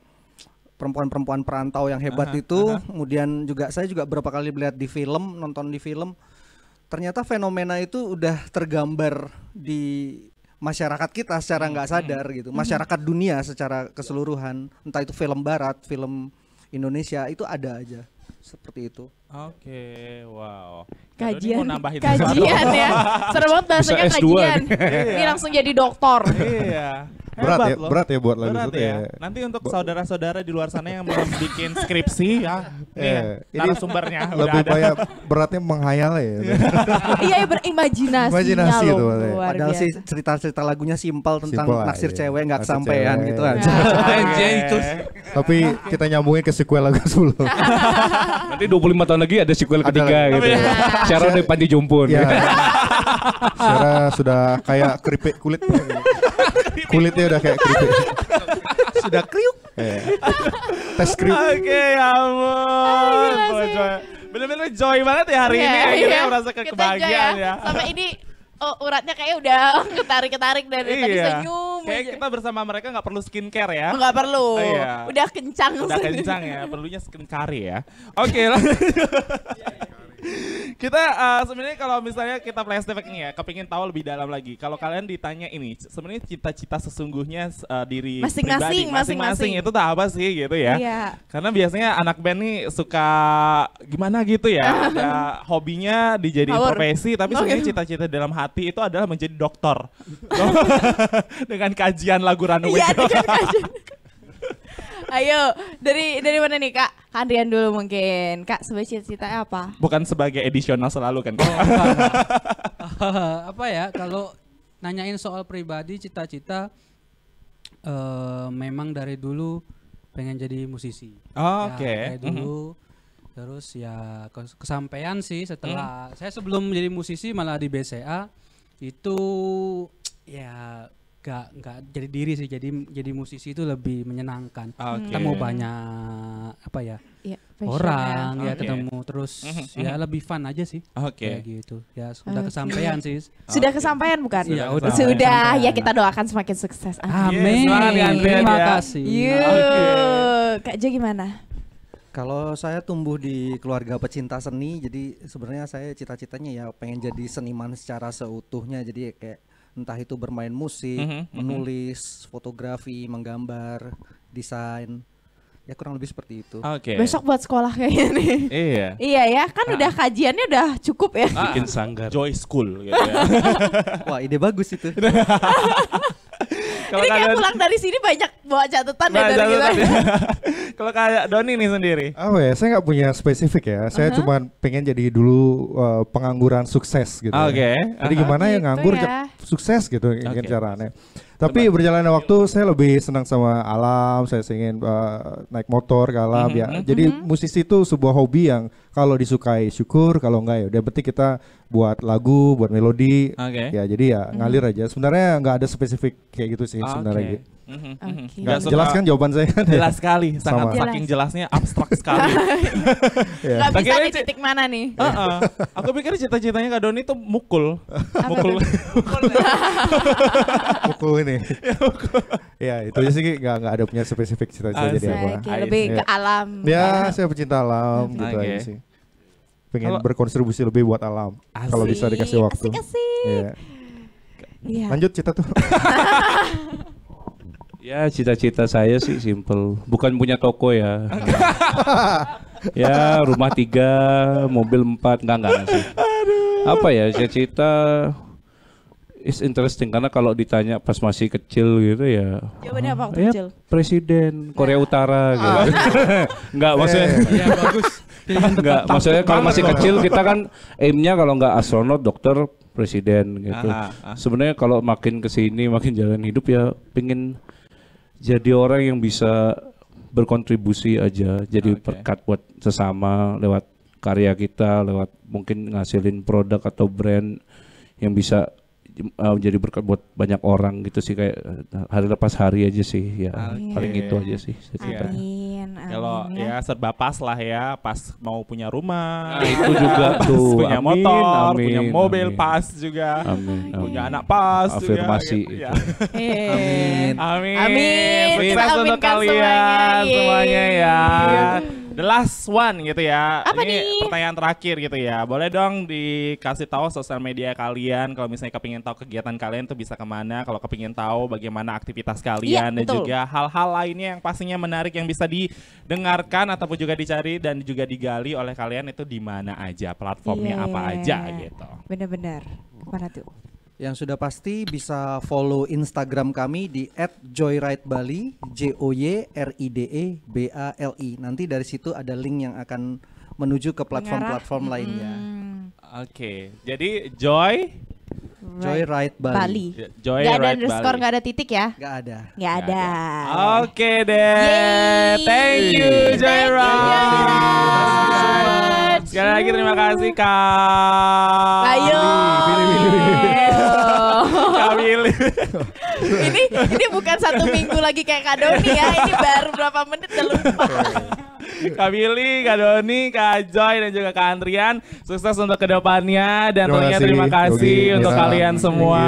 perempuan-perempuan perantau yang hebat itu. Kemudian juga saya juga berapa kali melihat di film, nonton di film. Ternyata fenomena itu udah tergambar di masyarakat kita secara nggak sadar gitu. Masyarakat dunia secara keseluruhan, entah itu film barat, film Indonesia, itu ada aja seperti itu. Oke, wow. Kajian Seru ya. Seru banget bahasanya Bisa S2 kajian. Ini langsung jadi dokter. Iya. Berat ya buat lagu Berat itu ya. Nanti untuk saudara-saudara di luar sana yang belum bikin skripsi ya, ini narasumbernya udah lebih ada. banyak beratnya menghayal ya. Iya, berimajinasi Imajinasi loh. tuh, Bang. Luar Padahal biasa. sih cerita-cerita lagunya simpel tentang Simpel, naksir iya. cewek nggak Naksir kesampean cewek. gitu aja. Anjay itu. Tapi kita nyambungin ke sequel lagu sebelum. Nanti 25 tahun lagi ada sequel ketiga lagi. gitu. Sharon di Panti Jumpun. Ya. Secara sudah kayak keripik kulit. Kulitnya udah kayak keripik. Sudah kriuk. Tes kriuk. Oke, ya ampun. gila sih. Bener-bener joy banget ya hari ini. Akhirnya merasa Kita kebahagiaan enjoy ya. Sampai ini uratnya kayak udah ketarik-ketarik dari tadi senyum. Kayak aja. kita bersama mereka nggak perlu skincare ya. Nggak perlu. Iya. Udah kencang. Udah kencang ya, perlunya skincare ya. Oke lah. Kita sebenarnya kalau misalnya kita flashback nih ya, kepingin tahu lebih dalam lagi. Kalau kalian ditanya ini, sebenarnya cita-cita sesungguhnya diri Masing-masing, pribadi, masing-masing itu tuh apa sih gitu ya? Iya. Karena biasanya anak band nih suka gimana gitu ya, ada hobinya dijadiin Power. profesi, tapi sebenarnya cita-cita dalam hati itu adalah menjadi dokter. Dengan kajian lagu Runaway. Iya, dengan kajian. Ayo, dari mana nih Kak? Andrian dulu mungkin. Kak, sebagai cita-citanya apa? Bukan sebagai edisional selalu kan? Apa ya, kalau nanyain soal pribadi cita-cita, memang dari dulu pengen jadi musisi. Oh, Ya, oke. dari dulu. Terus ya kesampaian sih setelah saya sebelum menjadi musisi malah di BCA itu ya nggak jadi diri sih, jadi musisi itu lebih menyenangkan. Oke. Ketemu banyak apa ya Iya, orang ya Oke. ketemu terus ya lebih fun aja sih. Oke. Kayak gitu ya sudah Oke. kesampaian sih. Sudah kesampaian bukan? Iya, udah. Sudah, kesampaian. ya kita doakan semakin sukses. Amin. semangat ya, Andrian, Terima ya. kasih. Yuk, Kak Jo gimana? Kalau saya tumbuh di keluarga pecinta seni, jadi sebenarnya saya cita-citanya ya pengen jadi seniman secara seutuhnya. Jadi kayak entah itu bermain musik, menulis, fotografi, menggambar, desain, ya kurang lebih seperti itu. Oke. Besok buat sekolah kayaknya nih. Iya. Iya ya, kan udah kajiannya udah cukup ya. Bikin sanggar. Joy School gitu ya. Wah, ide bagus itu. Kalau Ini kayak kalian pulang dari sini banyak bawa catatan ya dari kita. Kalau kayak Doni nih sendiri. Apa ya? Saya nggak punya spesifik ya. Saya cuma pengen jadi dulu pengangguran sukses gitu. Oke. Jadi gimana ya Gitu nganggur ya. sukses gitu ingin Oke. caranya. Tapi berjalannya waktu saya lebih senang sama alam. Saya ingin naik motor ke alam ya. Jadi musisi itu sebuah hobi yang kalau disukai syukur, kalau enggak ya udah berarti kita buat lagu, buat melodi. Oke. Ya jadi ya ngalir aja. Sebenarnya nggak ada spesifik kayak gitu sih sebenarnya. Oke. Gitu. Oke. Nggak suka- Jelas kan jawaban saya? Jelas sekali, sangat Sama. saking jelasnya abstrak sekali. Ya. Gak bisa Akhirnya di titik mana nih? Heeh. Aku pikir cita-citanya Kak Doni tuh mukul. Mukul. Pukul ini. Ya itu aja sih nggak ada punya spesifik cita-cita jadi apa. Oke, lebih ke alam. Ya saya pecinta alam gitu Oke. aja sih. Pengen Kalau- berkontribusi lebih buat alam. Kalau bisa dikasih waktu. Asik-asik. Iya. Iya. Lanjut cita tuh. Ya cita-cita saya sih simple, bukan punya toko ya. Ya rumah 3, mobil 4, enggak sih. Apa ya cita-cita is interesting karena kalau ditanya pas masih kecil gitu ya. Jawabannya apa waktu Ya kecil? presiden Korea Utara gitu. Enggak maksudnya. Iya bagus. Enggak, maksudnya kalau masih kecil kita kan aimnya kalau enggak astronot, dokter, presiden gitu. Sebenarnya kalau makin kesini makin jalan hidup ya pengen jadi orang yang bisa berkontribusi aja, jadi berkat buat sesama lewat karya kita, lewat mungkin ngasilin produk atau brand yang bisa jadi berkat buat banyak orang gitu sih, kayak hari lepas hari aja sih ya. Paling itu aja sih ceritanya. Amin, Kalau Amin, ya serba pas lah ya, pas mau punya rumah, Nah, itu juga pas tuh. punya Amin, motor, amin, punya mobil amin. pas juga, Amin, punya amin. anak pas Afirmasi juga. Gitu, ya. Amin. Amin. Amin. Sukses Kita untuk aminkan kalian semuanya. semuanya ya. Iya. The last one gitu ya. Apa Ini nih? pertanyaan terakhir gitu ya. Boleh dong dikasih tahu sosial media kalian kalau misalnya kepingin tahu kegiatan kalian tuh bisa kemana. Kalau kepingin tahu bagaimana aktivitas kalian Iya, dan betul. juga hal-hal lainnya yang pastinya menarik yang bisa didengarkan ataupun juga dicari dan juga digali oleh kalian itu di mana aja, platformnya Iya. apa aja gitu. Bener-bener. Kemana tuh? Yang sudah pasti bisa follow Instagram kami di @joyridebali, JOYRIDEBALI. Nanti dari situ ada link yang akan menuju ke platform-platform lainnya. Oke, jadi Joy Joyride Bali. Joy Gak ada Ride underscore, Bali. gak ada titik ya? Gak ada. Gak ada. Oke deh. Yeay. Thank you Thank you, Joyride. Joyride. Sekali lagi terima kasih Kak. Ayo. Kak Willy. ini bukan 1 minggu lagi kayak Kak Doni ya. Ini baru berapa menit udah lupa. Kak Willy, Kak Doni, Kak Joy dan juga Kak Andrian. Sukses untuk kedepannya dan tentunya terima kasih Yogi, untuk Mira. kalian semua.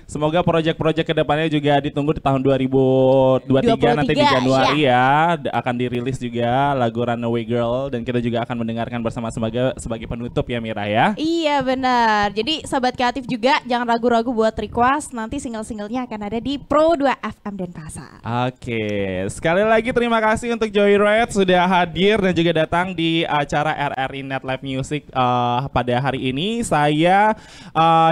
Semoga proyek-proyek kedepannya juga ditunggu di tahun 2023 nanti di 23, Januari ya. Akan dirilis juga lagu Runaway Girl dan kita juga akan mendengarkan bersama sebagai penutup ya Mira ya. Iya benar. Jadi Sobat Kreatif juga jangan ragu-ragu buat request. Nanti single-singlenya akan ada di Pro 2 FM Denpasar. Oke, sekali lagi terima kasih untuk Joyride sudah hadir dan juga datang di acara RRI Net Live Music pada hari ini. Saya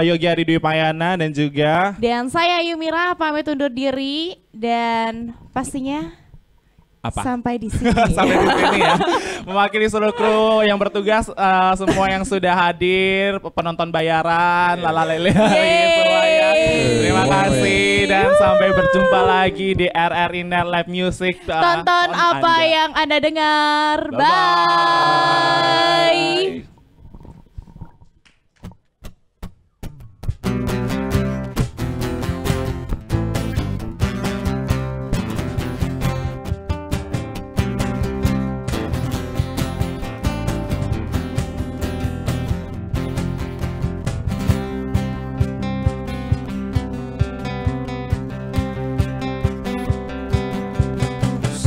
Yogi Ari Dwi Payana dan juga Dan saya Yumira pamit undur diri dan pastinya apa? sampai di sini. Sampai di sini ya. Mewakili seluruh kru yang bertugas, semua yang sudah hadir, penonton bayaran, lalalele semuanya. Terima kasih dan sampai berjumpa lagi di RRI Net Live Music. Tonton on apa Anda. yang Anda dengar. Bye-bye. Bye.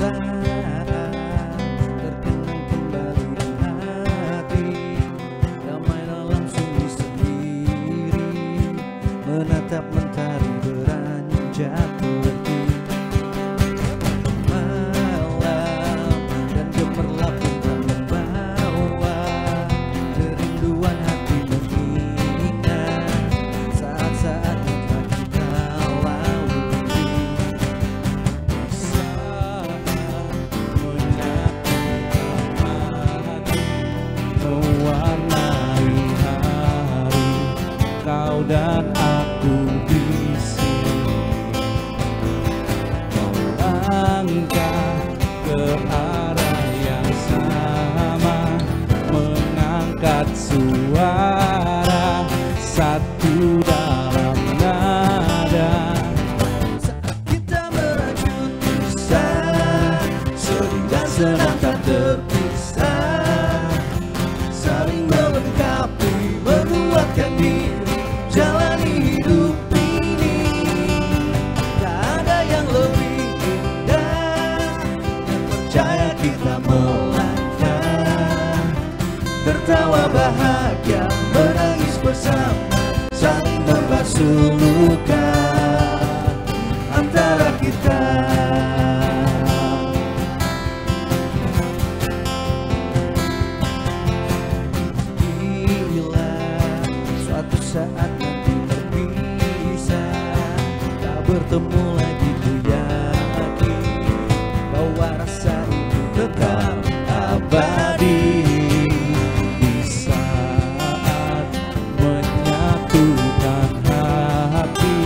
Saat terkenang kembali hati, damai dalam sunyi sendiri, menatap mentari beranjak pergi. Malam dan gemerlap bintang membawa kerinduan hati mengingat saat-saat yang telah kita lalui. Mewarnai hari, kau dan aku di sini melangkah ke arah yang sama, mengangkat suara satu dalam nada. Saat kita merajut kisah, sedih dan senang tak terpisah, saling melengkapi, menguatkan diri, jalani hidup ini. Tak ada yang lebih indah, dan percaya kita melangkah, tertawa bahagia, menangis bersama, saling membasuh luka antara kita. Bila suatu saat nanti terpisah, tak bertemu lagi, ku yakin bahwa rasa itu tetap abadi. Di saat menyatukan hati,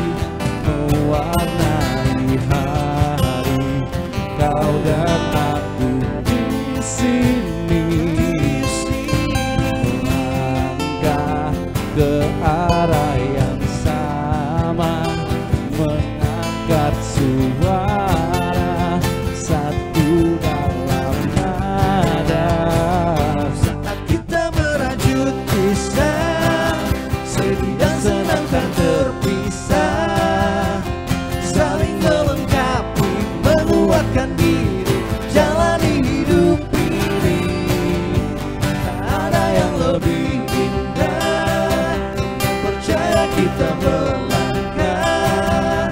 mewarnai hari, kau dan aku di sini, melangkah ke arah yang sama, mengangkat suara satu dalam kita melangkah,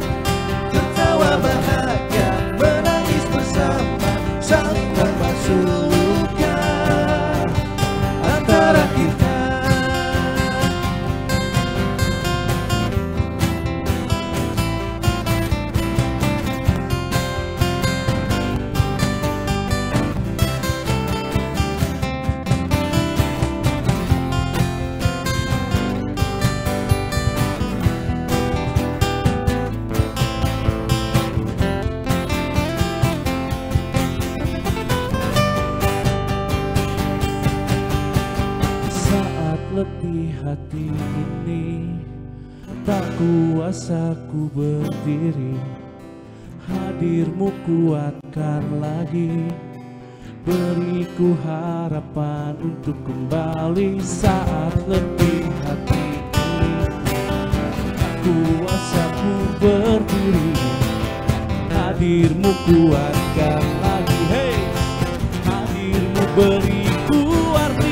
tertawa bahagia, menangis bersama, saling membasuh luka antara kita. Letih hati ini, tak kuasa ku berdiri. Hadirmu kuatkan lagi, beriku harapan untuk kembali. Saat letih hati ini, tak kuasa ku berdiri. Hadirmu kuatkan lagi, hey. Hadirmu beriku arti.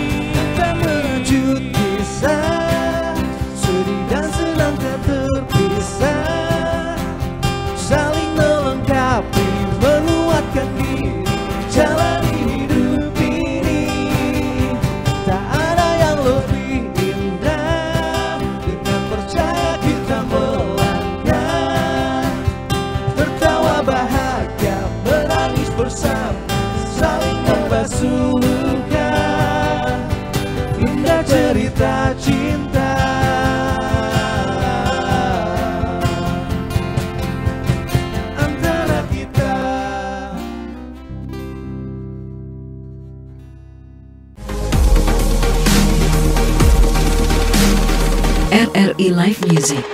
Sedih dan senang tak terpisah, saling melengkapi, menguatkan diri, jalani hidup ini. Tak ada yang lebih indah, dengan percaya kita melangkah, tertawa bahagia, menangis bersama, saling membasuh luka, indah cerita cinta antara kita. RRI Live Music.